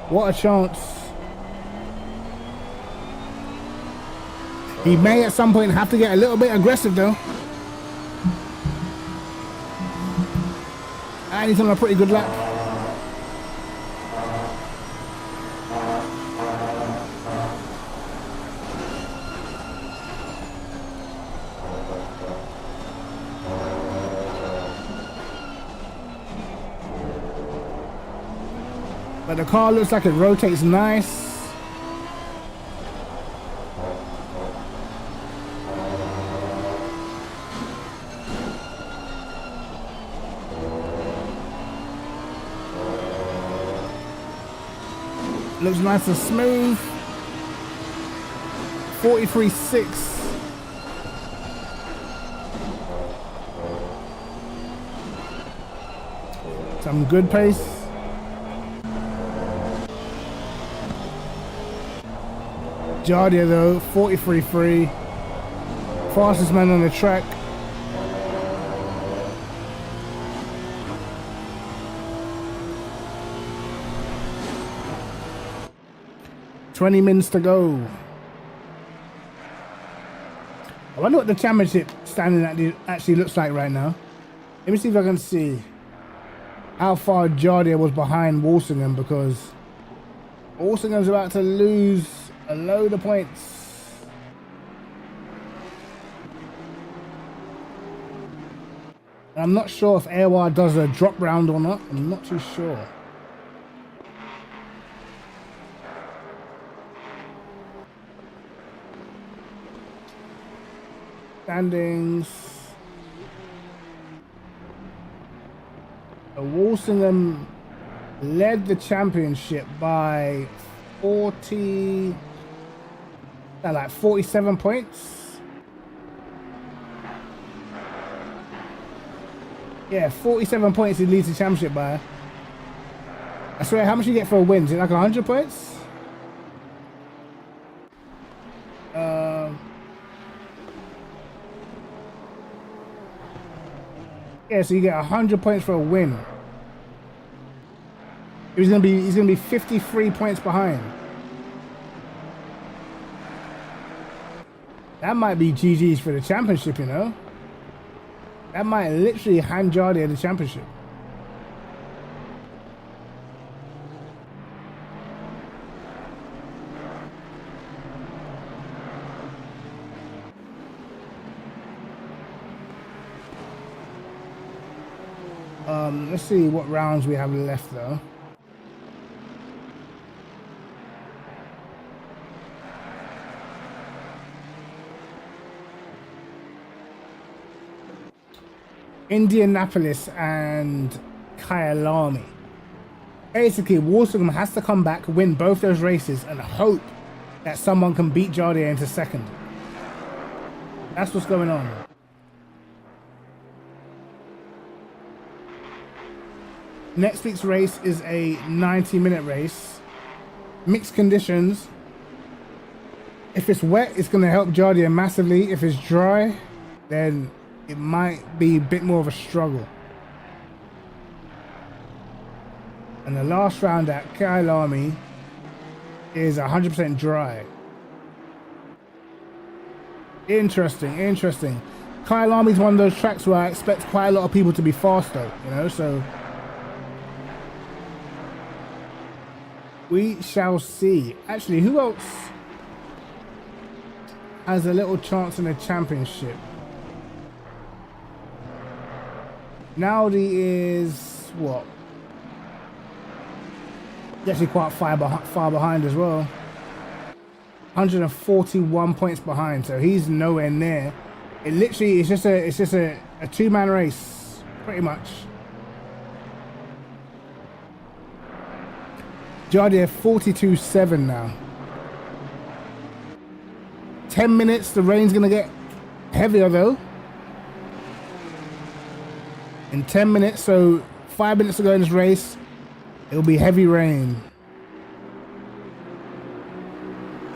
What a chance. He may at some point have to get a little bit aggressive though. And he's on a pretty good lap. But the car looks like it rotates nice. Looks nice and smooth. 43.6. Some good pace. Jardia though, 43.3. Fastest man on the track. $20 minutes to go. I wonder what the championship standing actually looks like right now. Let me see if I can see how far Jardia was behind Walsingham, because Walsingham's about to lose a load of points. And I'm not sure if AOR does a drop round or not. I'm not too sure. Standings. Walsingham led the championship by 47 points. Yeah, 47 points he leads the championship by. I swear, how much you get for a win? Is it like 100 points? Yeah, so you get 100 points for a win. He's gonna be 53 points behind. That might be GG's for the championship, you know. That might literally hand Jardia the championship. Let's see what rounds we have left though. Indianapolis and Kyalami. Basically, Walsingham has to come back, win both those races, and hope that someone can beat Jardia into second. That's what's going on. Next week's race is a 90-minute race. Mixed conditions. If it's wet, it's going to help Jardia massively. If it's dry, then it might be a bit more of a struggle. And the last round at Kyalami is 100% dry. Interesting, interesting. Kyalami is one of those tracks where I expect quite a lot of people to be faster, you know, so we shall see. Actually, who else has a little chance in the championship? Naudi is what? He's actually quite far behind as well. 141 points behind, so he's nowhere near. It literally is just a two-man race, pretty much. Jardia 42.7 now. 10 minutes, the rain's gonna get heavier though. In 10 minutes, so 5 minutes to go in this race, it'll be heavy rain.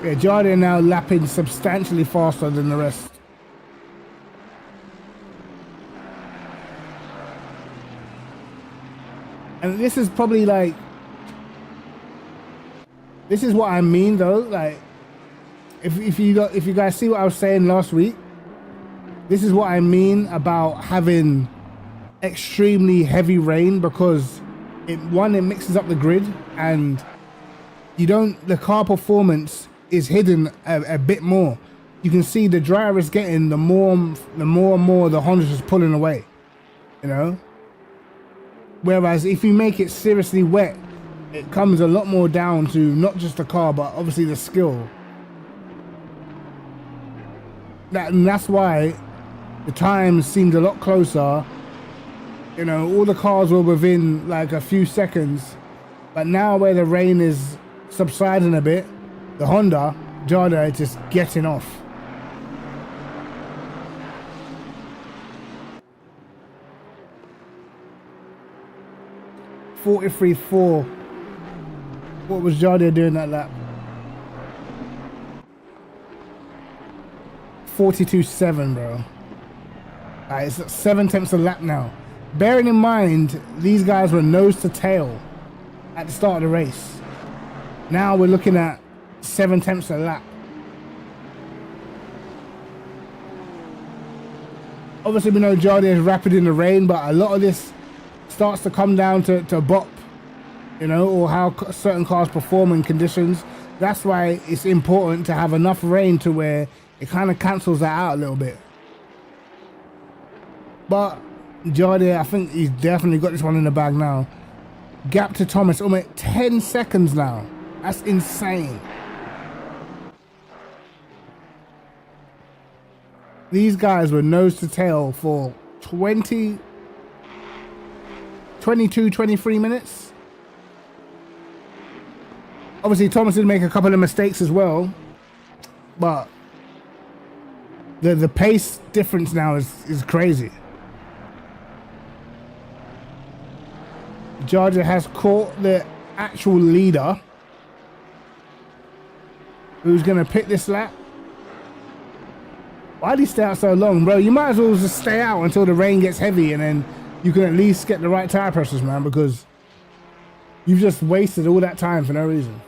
Yeah, Jardia now lapping substantially faster than the rest. And this is probably like, this is what I mean though, like, if you guys see what I was saying last week, this is what I mean about having extremely heavy rain, because it mixes up the grid, and the car performance is hidden a bit more. You can see the drier it's getting, the more and more the Honda's just pulling away, you know. Whereas if you make it seriously wet, it comes a lot more down to not just the car, but obviously the skill. And that's why the times seemed a lot closer. You know, all the cars were within like a few seconds. But now where the rain is subsiding a bit, the Honda, Jardia, is just getting off. .43.4. What was Jardia doing that lap? 42.7, bro. Alright, it's 7 tenths a lap now. Bearing in mind, these guys were nose to tail at the start of the race. Now we're looking at 7 tenths a lap. Obviously, we know Jardier is rapid in the rain, but a lot of this starts to come down to bop, you know, or how certain cars perform in conditions. That's why it's important to have enough rain to where it kind of cancels that out a little bit. But Jardier, I think he's definitely got this one in the bag now. Gap to Thomas, almost 10 seconds now. That's insane. These guys were nose to tail for 22, 23 minutes. Obviously, Thomas did make a couple of mistakes as well, but the pace difference now is crazy. Jardier has caught the actual leader, who's going to pick this lap. Why did he stay out so long, bro? You might as well just stay out until the rain gets heavy, and then you can at least get the right tire pressures, man, because you've just wasted all that time for no reason.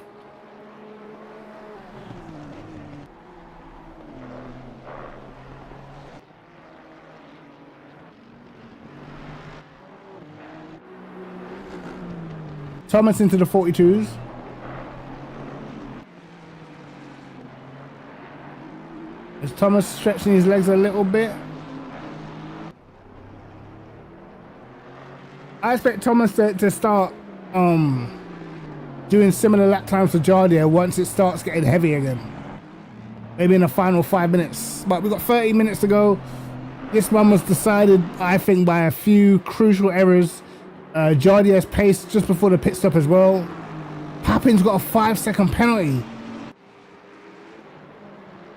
Thomas into the 42s. Is Thomas stretching his legs a little bit? I expect Thomas to start doing similar lap times to Jardier once it starts getting heavy again. Maybe in the final 5 minutes. But we've got 30 minutes to go. This one was decided, I think, by a few crucial errors. Jardier's pace just before the pit stop as well. Papin's got a 5-second penalty.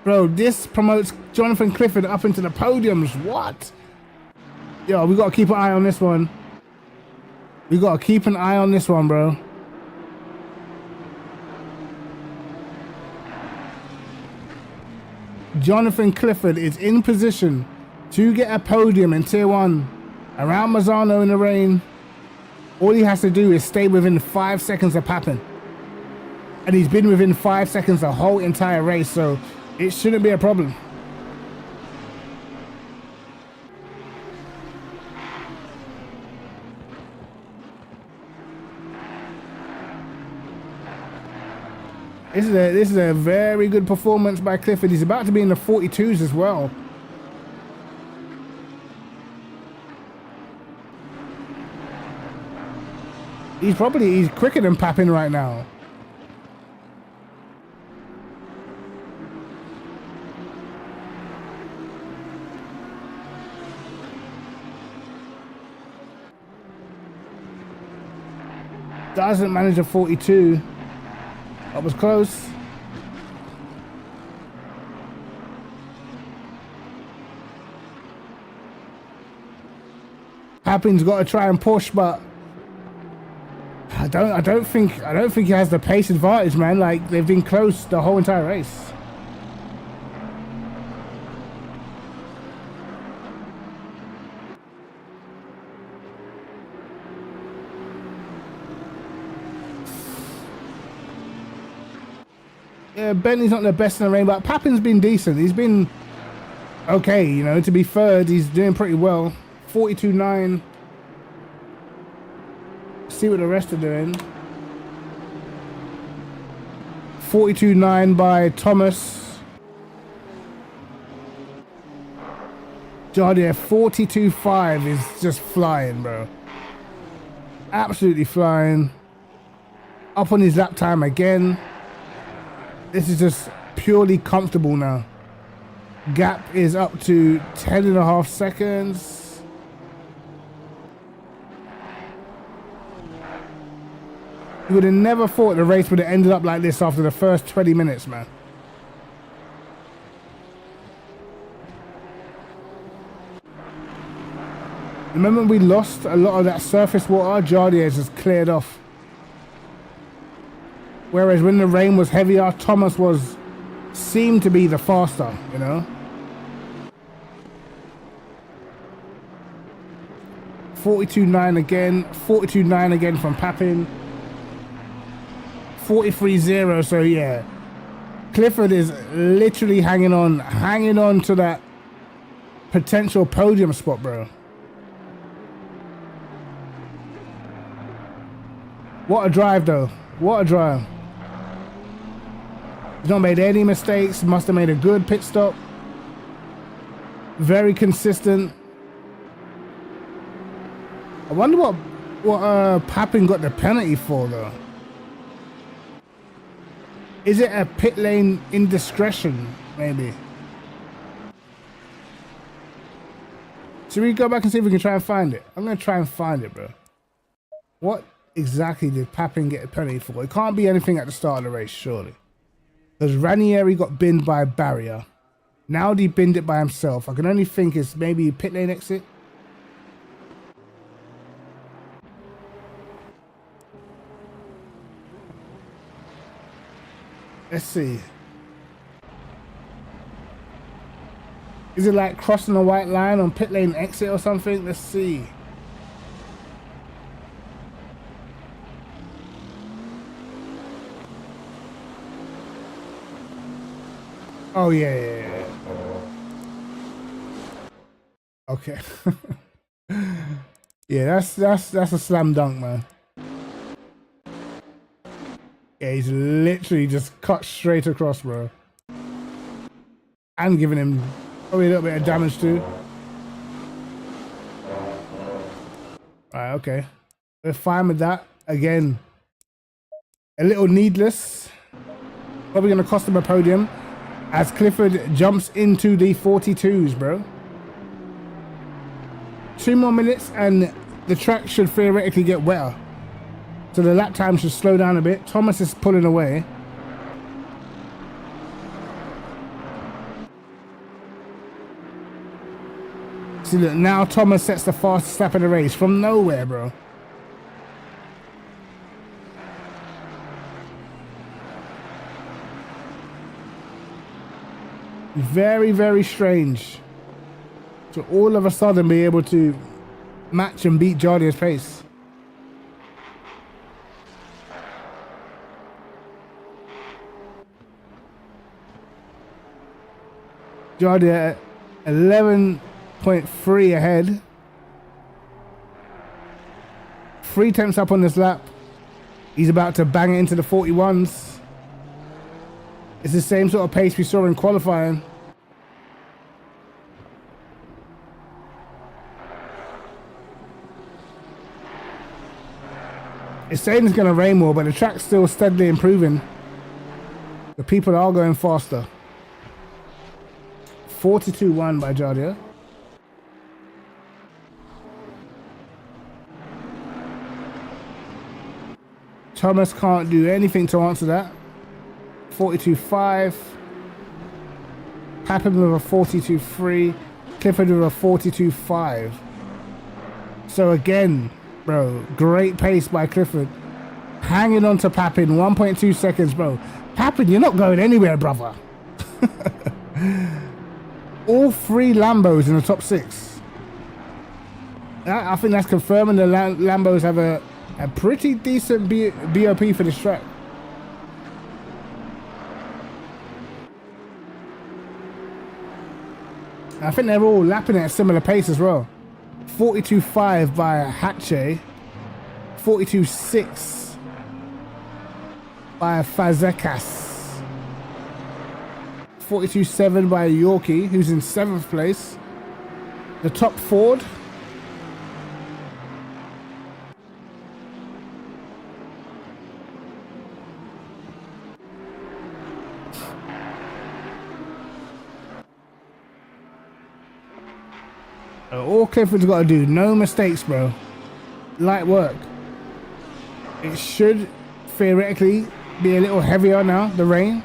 Bro, this promotes Jonathan Clifford up into the podiums. What? Yo, we got to keep an eye on this one. We got to keep an eye on this one, bro. Jonathan Clifford is in position to get a podium in Tier 1 around Misano in the rain. All he has to do is stay within 5 seconds of Papin. And he's been within 5 seconds the whole entire race, so it shouldn't be a problem. This is a very good performance by Clifford. He's about to be in the 42s as well. He's quicker than Papin right now. Doesn't manage a 42. That was close. Papin's got to try and push, but I don't think he has the pace advantage, man. Like, they've been close the whole entire race. Yeah, Bentley's not the best in the rain, but Papin's been decent. He's been okay, you know. To be third, he's doing pretty well. 42.9. See what the rest are doing. 42.9 by Thomas. Jardier 42.5 is just flying, bro. Absolutely flying. Up on his lap time again. This is just purely comfortable now. Gap is up to 10.5 seconds. You would have never thought the race would have ended up like this after the first 20 minutes, man. Remember we lost a lot of that surface water? Jardier's just cleared off. Whereas when the rain was heavier, Thomas seemed to be the faster, you know. 42.9 again, 42.9 again from Papin. 43.0, so yeah. Clifford is literally hanging on to that potential podium spot, bro. What a drive, though. What a drive. He's not made any mistakes. Must have made a good pit stop. Very consistent. I wonder what Papin got the penalty for, though. Is it a pit lane indiscretion, maybe? Should we go back and see if we can try and find it? I'm going to try and find it, bro. What exactly did Papin get a penalty for? It can't be anything at the start of the race, surely. Because Ranieri got binned by a barrier. Now he binned it by himself. I can only think it's maybe pit lane exit. Let's see. Is it like crossing the white line on pit lane exit or something? Let's see. Oh yeah. Okay. Yeah, that's a slam dunk, man. Yeah, he's literally just cut straight across, bro. And giving him probably a little bit of damage too. Alright, okay. We're fine with that. Again, a little needless. Probably going to cost him a podium as Clifford jumps into the 42s, bro. 2 more minutes and the track should theoretically get wetter. So the lap time should slow down a bit. Thomas is pulling away. See, look, now Thomas sets the fastest lap of the race from nowhere, bro. Very, very strange to all of a sudden be able to match and beat Jardier's pace. Jardier 11.3 ahead. 3 tenths up on this lap. He's about to bang it into the 41s. It's the same sort of pace we saw in qualifying. It's saying it's going to rain more, but the track's still steadily improving. The people are going faster. 42-1 by Jardier. Thomas can't do anything to answer that. 42.5. Papin with a 42.3. Clifford with a 42.5. So again, bro, great pace by Clifford. Hanging on to Papin, 1.2 seconds, bro. Papin, you're not going anywhere, brother. All 3 Lambos in the top 6. I think that's confirming the Lambos have a pretty decent BOP for this track. I think they're all lapping at a similar pace as well. 42.5 by Hatche. 42.6 by Fazekas. 42.7 by Yorkie, who's in 7th place. The top Ford. All Clifford's got to do, no mistakes, bro. Light work. It should theoretically be a little heavier now, the rain.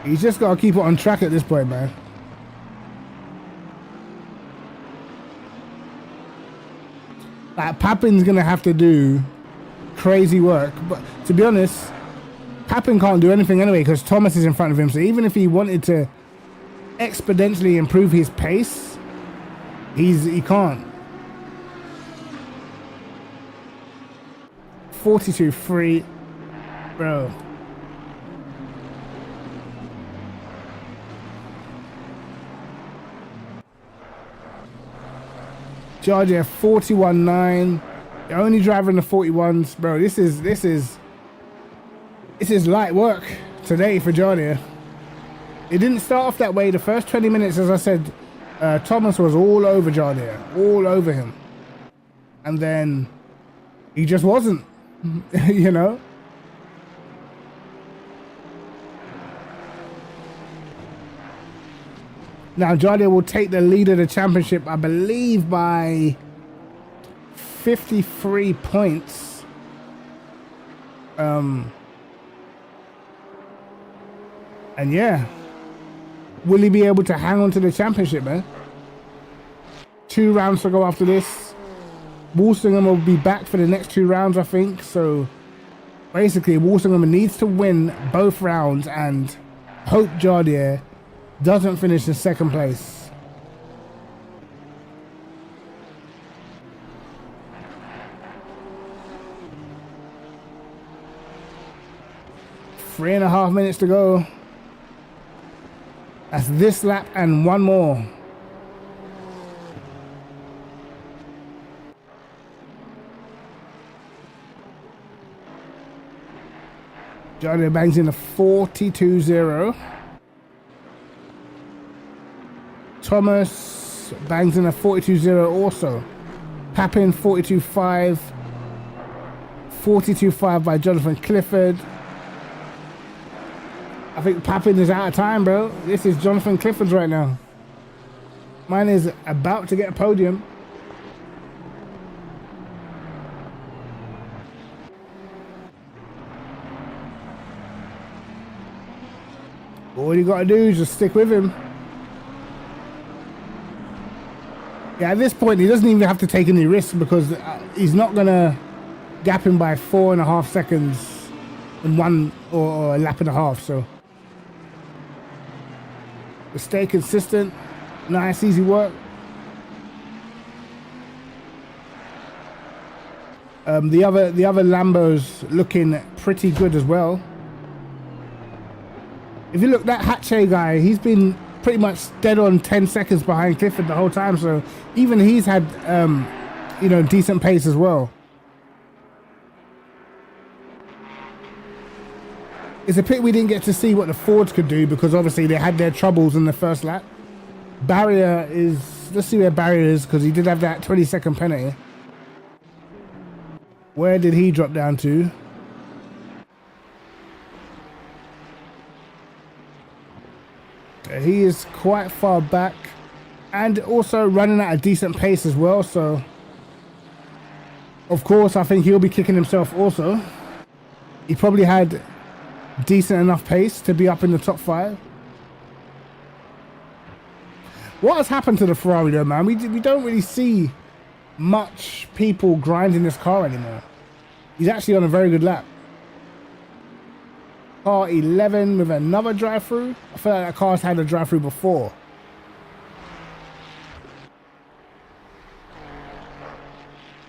He's just got to keep it on track at this point, man. Like, Papin's going to have to do crazy work. But to be honest, Papin can't do anything anyway because Thomas is in front of him. So even if he wanted to exponentially improve his pace, he can't. 42.3, bro. Jardier 41.9. The only driver in the 41s, bro. This is light work today for Jardier. It didn't start off that way. The first 20 minutes, as I said, Thomas was all over Jardier, all over him. And then he just wasn't, you know? Now, Jardier will take the lead of the championship, I believe, by 53 points. And yeah. Will he be able to hang on to the championship, man? 2 rounds to go after this. Walsingham will be back for the next 2 rounds, I think. So basically, Walsingham needs to win both rounds and hope Jardier doesn't finish in second place. Three and a half minutes to go. That's this lap and one more. Jardier bangs in a 42.0. Thomas bangs in a 42.0 also. Papin 42.5. 42.5 by Jonathan Clifford. I think Papin is out of time, bro. This is Jonathan Clifford's right now. Mine is about to get a podium. All you gotta do is just stick with him. Yeah, at this point, he doesn't even have to take any risks because he's not gonna gap him by 4.5 seconds in one or a lap and a half, so. Stay consistent. Nice, easy work. The other Lambo's looking pretty good as well. If you look, that Hatche guy, he's been pretty much dead on 10 seconds behind Clifford the whole time. So even he's had, you know, decent pace as well. It's a pity we didn't get to see what the Fords could do because obviously they had their troubles in the first lap. Barrier is, let's see where Barrier is because he did have that 20-second penalty. Where did he drop down to? He is quite far back and also running at a decent pace as well. So, of course, I think he'll be kicking himself also. He probably had decent enough pace to be up in the top 5. What has happened to the Ferrari though, man? We don't really see much people grinding this car anymore. He's actually on a very good lap. Car 11 with another drive-through. I feel like that car's had a drive-through before.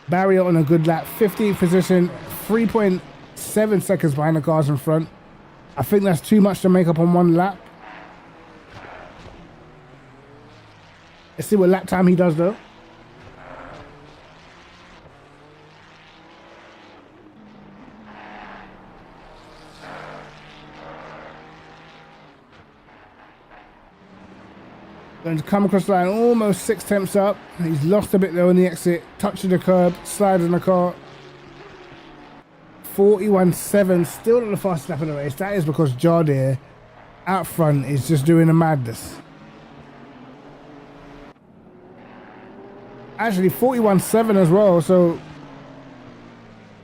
Barrier on a good lap, 15th position, 3.7 seconds behind the cars in front. I think that's too much to make up on one lap. Let's see what lap time he does though. Going to come across the line almost 6 tenths up. He's lost a bit though on the exit. Touching the curb, sliding the car. 41.7, still not the fastest lap of the race. That is because Jardier out front is just doing a madness. Actually 41.7 as well, so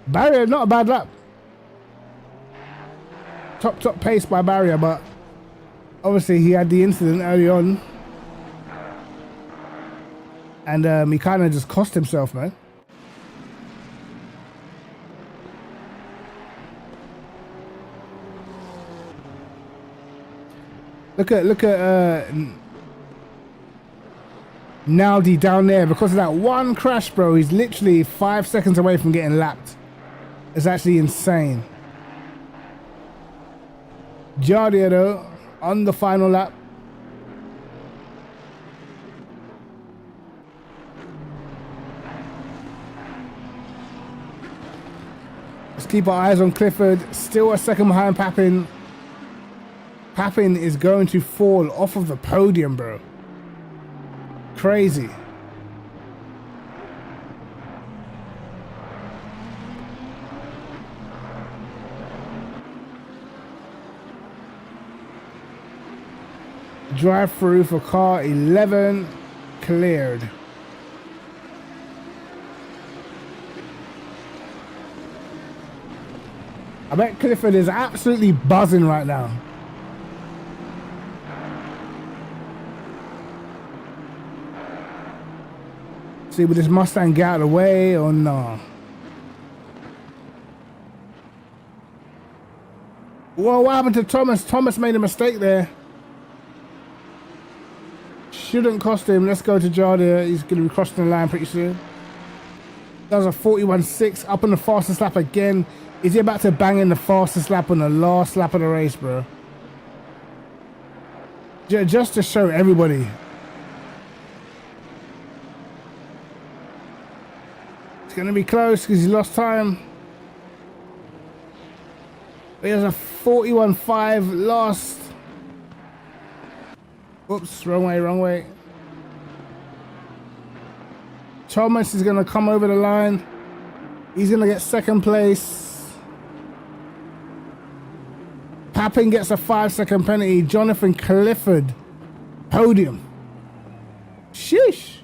Barrier, not a bad lap. Top pace by Barrier, but obviously he had the incident early on. And he kind of just cost himself, man. Look at Naldi down there. Because of that one crash, bro, he's literally 5 seconds away from getting lapped. It's actually insane. Jardier, though, on the final lap. Let's keep our eyes on Clifford. Still a second behind Papin. Papin is going to fall off of the podium, bro. Crazy. Drive through for car 11 cleared. I bet Clifford is absolutely buzzing right now. See, will this Mustang get out of the way or no? Whoa, what happened to Thomas? Thomas made a mistake there. Shouldn't cost him. Let's go to Jada. He's going to be crossing the line pretty soon. That was a 41.6 up on the fastest lap again. Is he about to bang in the fastest lap on the last lap of the race, bro? Just to show everybody. It's going to be close because he lost time. He has a 41.5 lost. Oops, wrong way, wrong way. Thomas is going to come over the line. He's going to get second place. Papin gets a 5-second penalty. Jonathan Clifford, podium. Sheesh.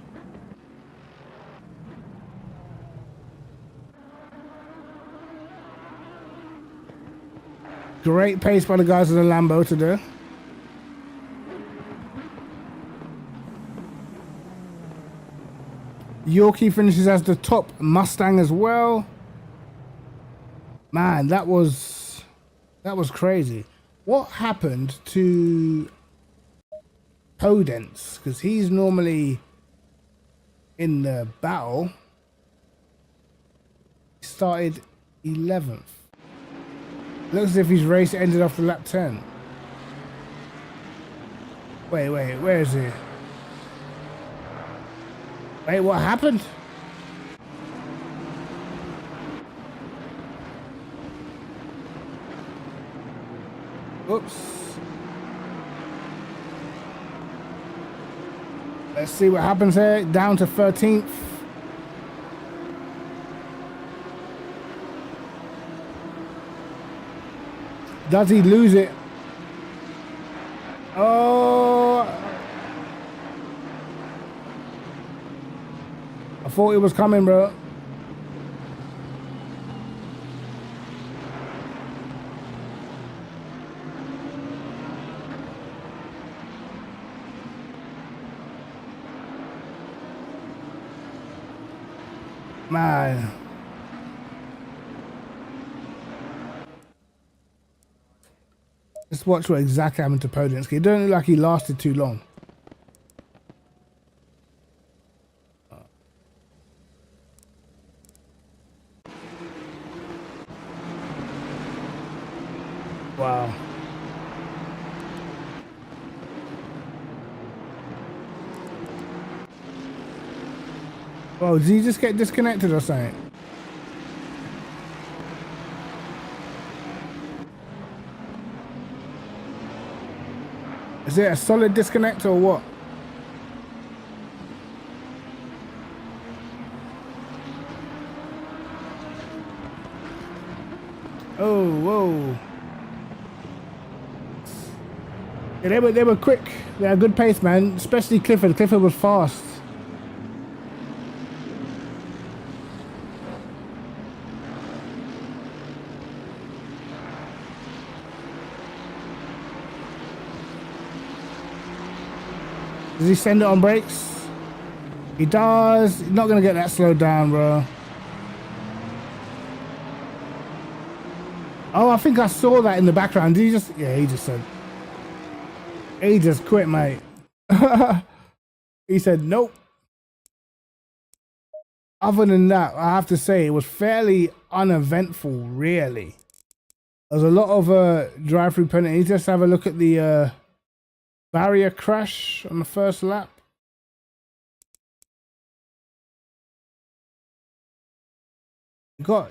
Great pace by the guys in the Lambo today. Yorkie finishes as the top Mustang as well. Man, that was crazy. What happened to Podence? Because he's normally in the battle. He started 11th. Looks as if his race ended after lap 10. Wait, where is he? Wait, what happened? Oops. Let's see what happens here. Down to 13th. Does he lose it? Oh. I thought it was coming, bro. Man. Let's watch what exactly happened to Podensky. It doesn't look like he lasted too long. Wow. Oh, did he just get disconnected or something? Is it a solid disconnect or what? Oh, whoa. Yeah, they were quick. They had good pace, man. Especially Clifford. Clifford was fast. Does he send it on brakes? He does. He's not going to get that slowed down, bro. Oh, I think I saw that in the background. Did he just... Yeah, he just said... He just quit, mate. He said, nope. Other than that, I have to say, it was fairly uneventful, really. There's a lot of drive-through penalties. Let's have a look at the... barrier crash on the first lap.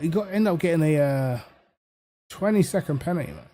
He got end up getting a 20-second penalty, man.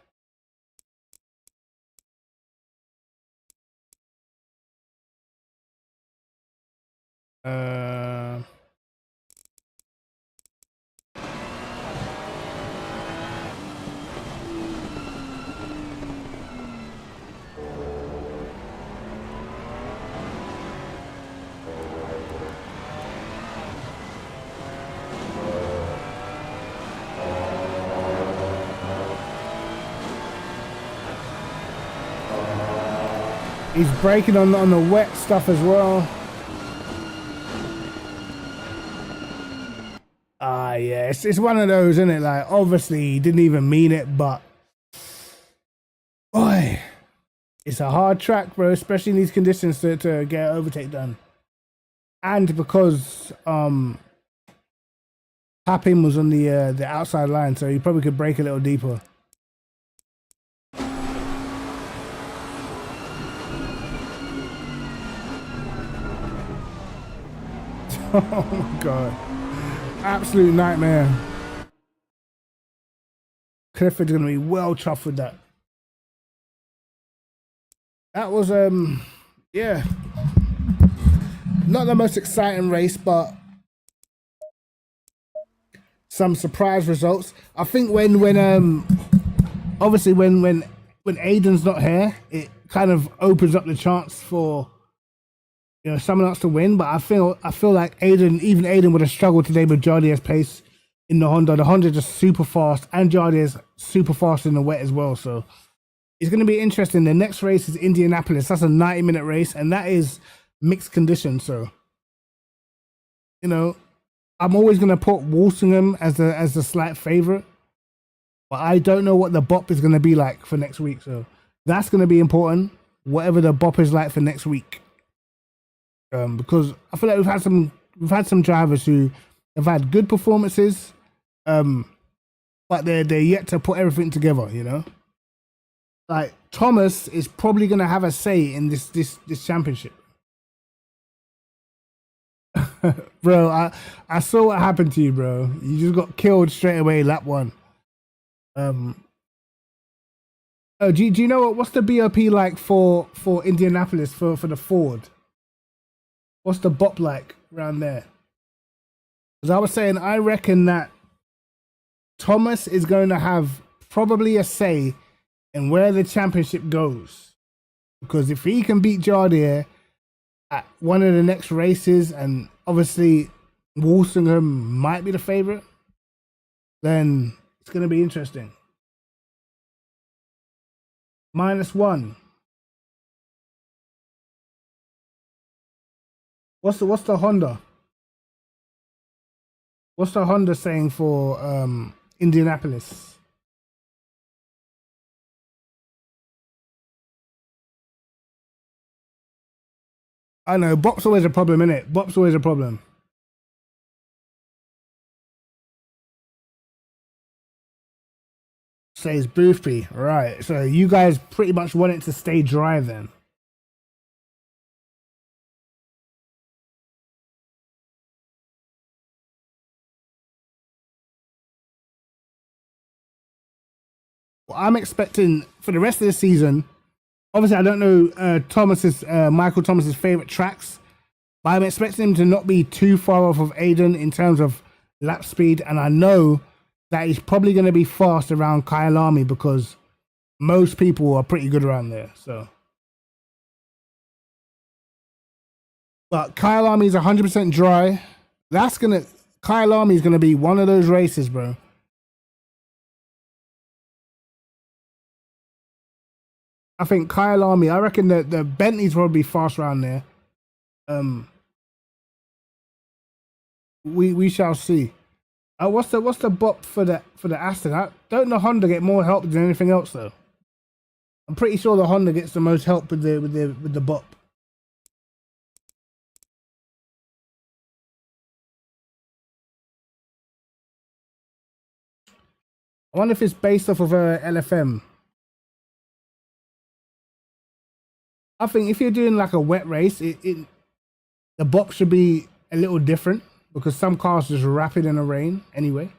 He's braking on the wet stuff as well. Yeah, it's one of those, isn't it? Like, obviously, he didn't even mean it, but boy, it's a hard track, bro, especially in these conditions to get an overtake done. And because Tapping was on the outside line, so he probably could brake a little deeper. Oh my god. Absolute nightmare. Clifford's gonna be well chuffed with that. That was yeah. Not the most exciting race, but some surprise results. I think when obviously when Aiden's not here, it kind of opens up the chance for, you know, someone else to win. But I feel like even Aiden would have struggled today with Jardier's pace in the Honda. The Honda just super fast, and Jardier's super fast in the wet as well. So it's going to be interesting. The next race is Indianapolis. That's a 90-minute race, and that is mixed conditions. So, you know, I'm always going to put Walsingham as the slight favorite, but I don't know what the bop is going to be like for next week. So that's going to be important, whatever the bop is like for next week. Because I feel like we've had some drivers who have had good performances, but they're yet to put everything together. You know, like Thomas is probably going to have a say in this championship. Bro, I saw what happened to you, bro. You just got killed straight away, lap one. Oh, do you know what's the BOP like for Indianapolis for the Ford? What's the bop like around there? As I was saying, I reckon that Thomas is going to have probably a say in where the championship goes, because if he can beat Jardier at one of the next races, and obviously Walsingham might be the favorite, then it's going to be interesting. -1. What's the Honda? What's the Honda saying for Indianapolis? I know, bop's always a problem, innit? Bop's always a problem. Says Boothby. Right, so you guys pretty much want it to stay dry then. Well, I'm expecting for the rest of the season, obviously I don't know Michael Thomas's favorite tracks, but I'm expecting him to not be too far off of Aiden in terms of lap speed, and I know that he's probably going to be fast around Kyalami because most people are pretty good around there. So, but Kyalami is 100% dry. Kyalami is gonna be one of those races, bro. I think Kyalami, I reckon that the Bentley's probably fast around there. We shall see. What's the bop for the Aston? Don't the Honda get more help than anything else though? I'm pretty sure the Honda gets the most help with the bop. I wonder if it's based off of LFM. I think if you're doing like a wet race, the bop should be a little different because some cars just rapid in the rain anyway.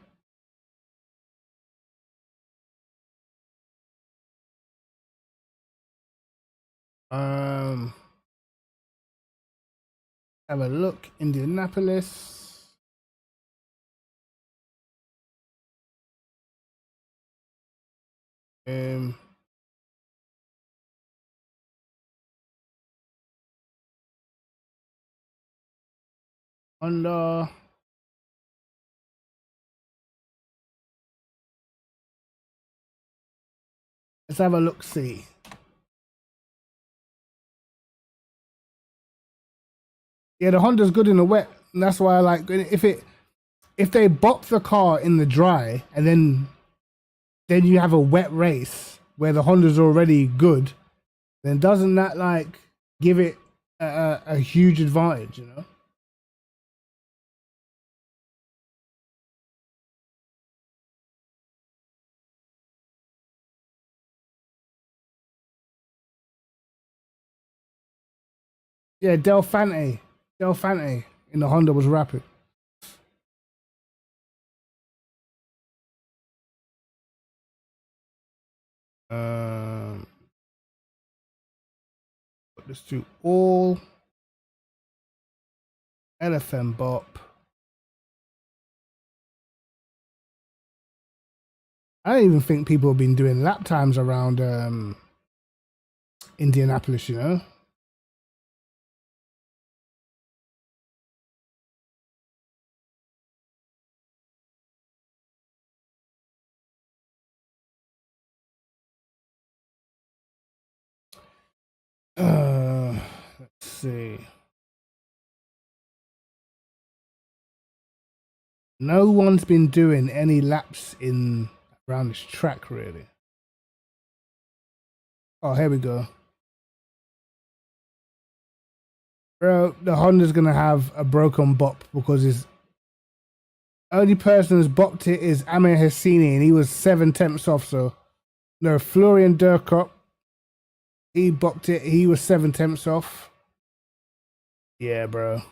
Have a look. Indianapolis. Honda. Let's have a look. See. Yeah, the Honda's good in the wet. And that's why I like if they bop the car in the dry and then you have a wet race where the Honda's already good, then doesn't that like give it a huge advantage, you know? Yeah, Del Fante in the Honda was rapid. Put this to all. LFM bop. I don't even think people have been doing lap times around Indianapolis, you know? Let's see. No one's been doing any laps in around this track, really. Oh, here we go. Bro, the Honda's gonna have a broken bop because his only person who's bopped it is Amir Hassini, and he was 7/10 off. So, no, Florian Durkop, he bopped it. He was 7/10 off. Yeah, bro.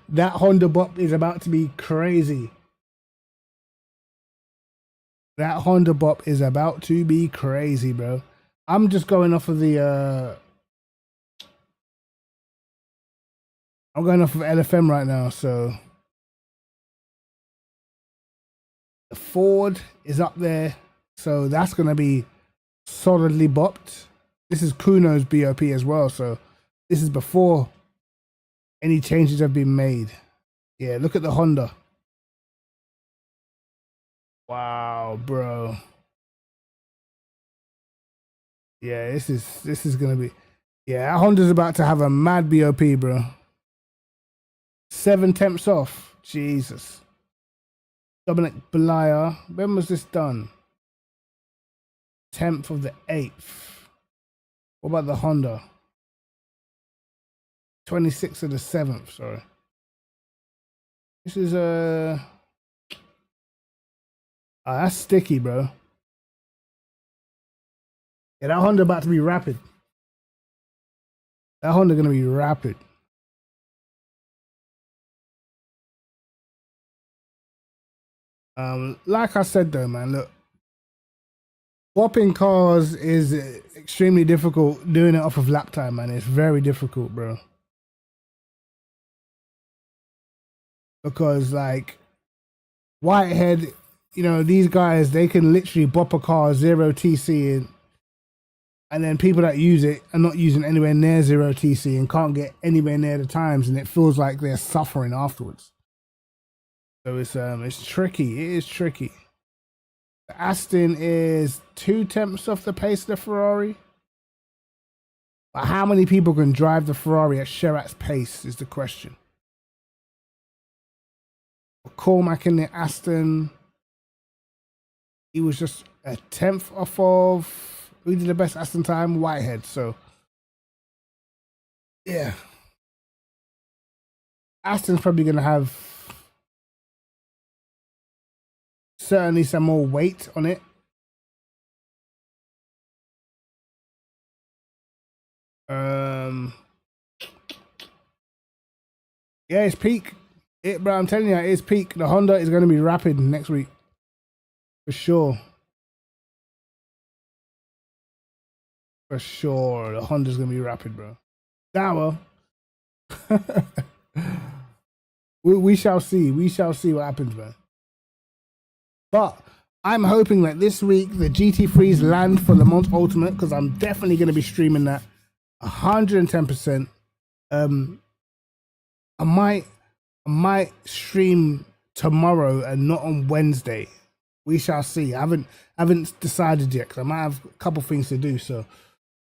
That Honda bop is about to be crazy. That Honda bop is about to be crazy, bro. I'm just going off of the I'm going off of LFM right now, so the Ford is up there, so that's gonna be solidly bopped. This is Kuno's BOP as well, so this is before any changes have been made. Yeah, look at the Honda. Wow, bro. Yeah, this is gonna be. Yeah, Honda's about to have a mad BOP, bro. 7/10 off. Jesus. Dominic Belaya. When was this done? 10th of the 8th. What about the Honda? 26th of the 7th, sorry. This is oh, that's sticky, bro. Yeah, that Honda about to be rapid. That Honda gonna be rapid. Like I said though, man, look, swapping cars is extremely difficult. Doing it off of lap time, man, it's very difficult, bro. Because like Whitehead, you know, these guys, they can literally bop a car 0 TC and then people that use it are not using anywhere near 0 TC and can't get anywhere near the times, and it feels like they're suffering afterwards. So it's tricky. It is tricky. The Aston is 2/10 off the pace of the Ferrari. But how many people can drive the Ferrari at Sherratt's pace is the question. Cormac in the Aston, he was just a 10th off of. Who did the best Aston time? Whitehead. So yeah, Aston's probably gonna have certainly some more weight on it. Yeah, it's peak. Bro, I'm telling you, it's peak. The Honda is going to be rapid next week for sure. For sure, the Honda's gonna be rapid, bro. Now, we shall see. We shall see what happens, man. But I'm hoping that this week the GT3s land for Le Mans Ultimate, because I'm definitely going to be streaming that 110%. I might stream tomorrow and not on Wednesday. We shall see. I haven't decided yet, because I might have a couple things to do. So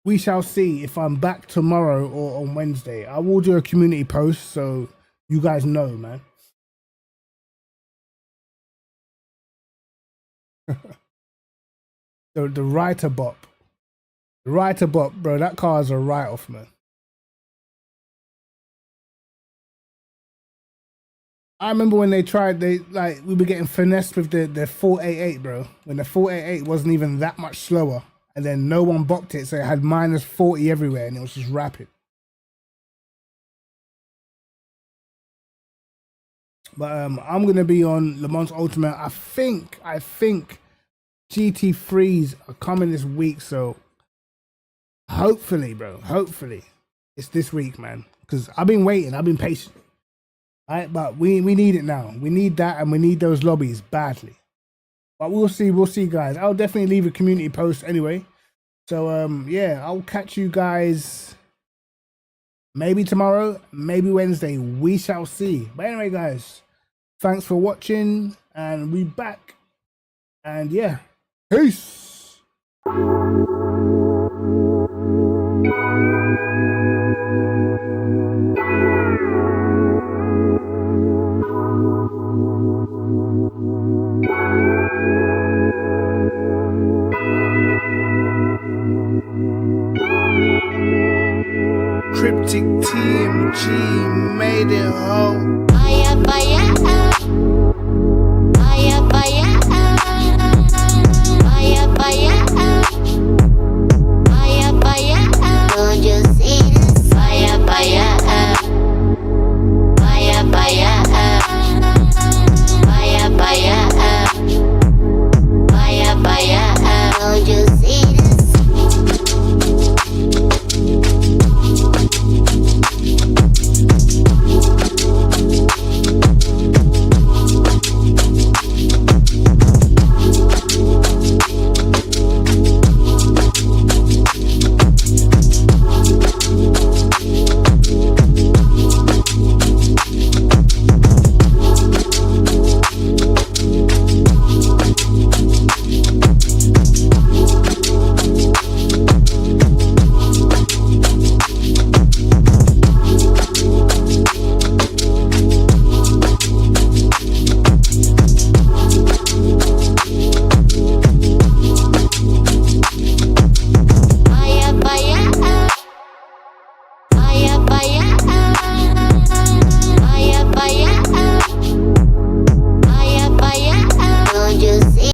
we shall see if I'm back tomorrow or on Wednesday. I will do a community post so you guys know, man. The writer bop. The writer bop, bro, that car is a write-off, man. I remember when we were getting finessed with the 488, bro. When the 488 wasn't even that much slower. And then no one bopped it, so it had -40 everywhere, and it was just rapid. But I'm gonna be on Le Mans Ultimate. I think GT3s are coming this week, so hopefully, bro. Hopefully, it's this week, man. Because I've been waiting. I've been patient. All right, but we need it now. We need that, and we need those lobbies badly. But we'll see. We'll see, guys. I'll definitely leave a community post anyway. So yeah, I'll catch you guys maybe tomorrow, maybe Wednesday. We shall see. But anyway, guys, thanks for watching, and we back. And yeah, peace. Cryptic TMG made it home. Fire, fire.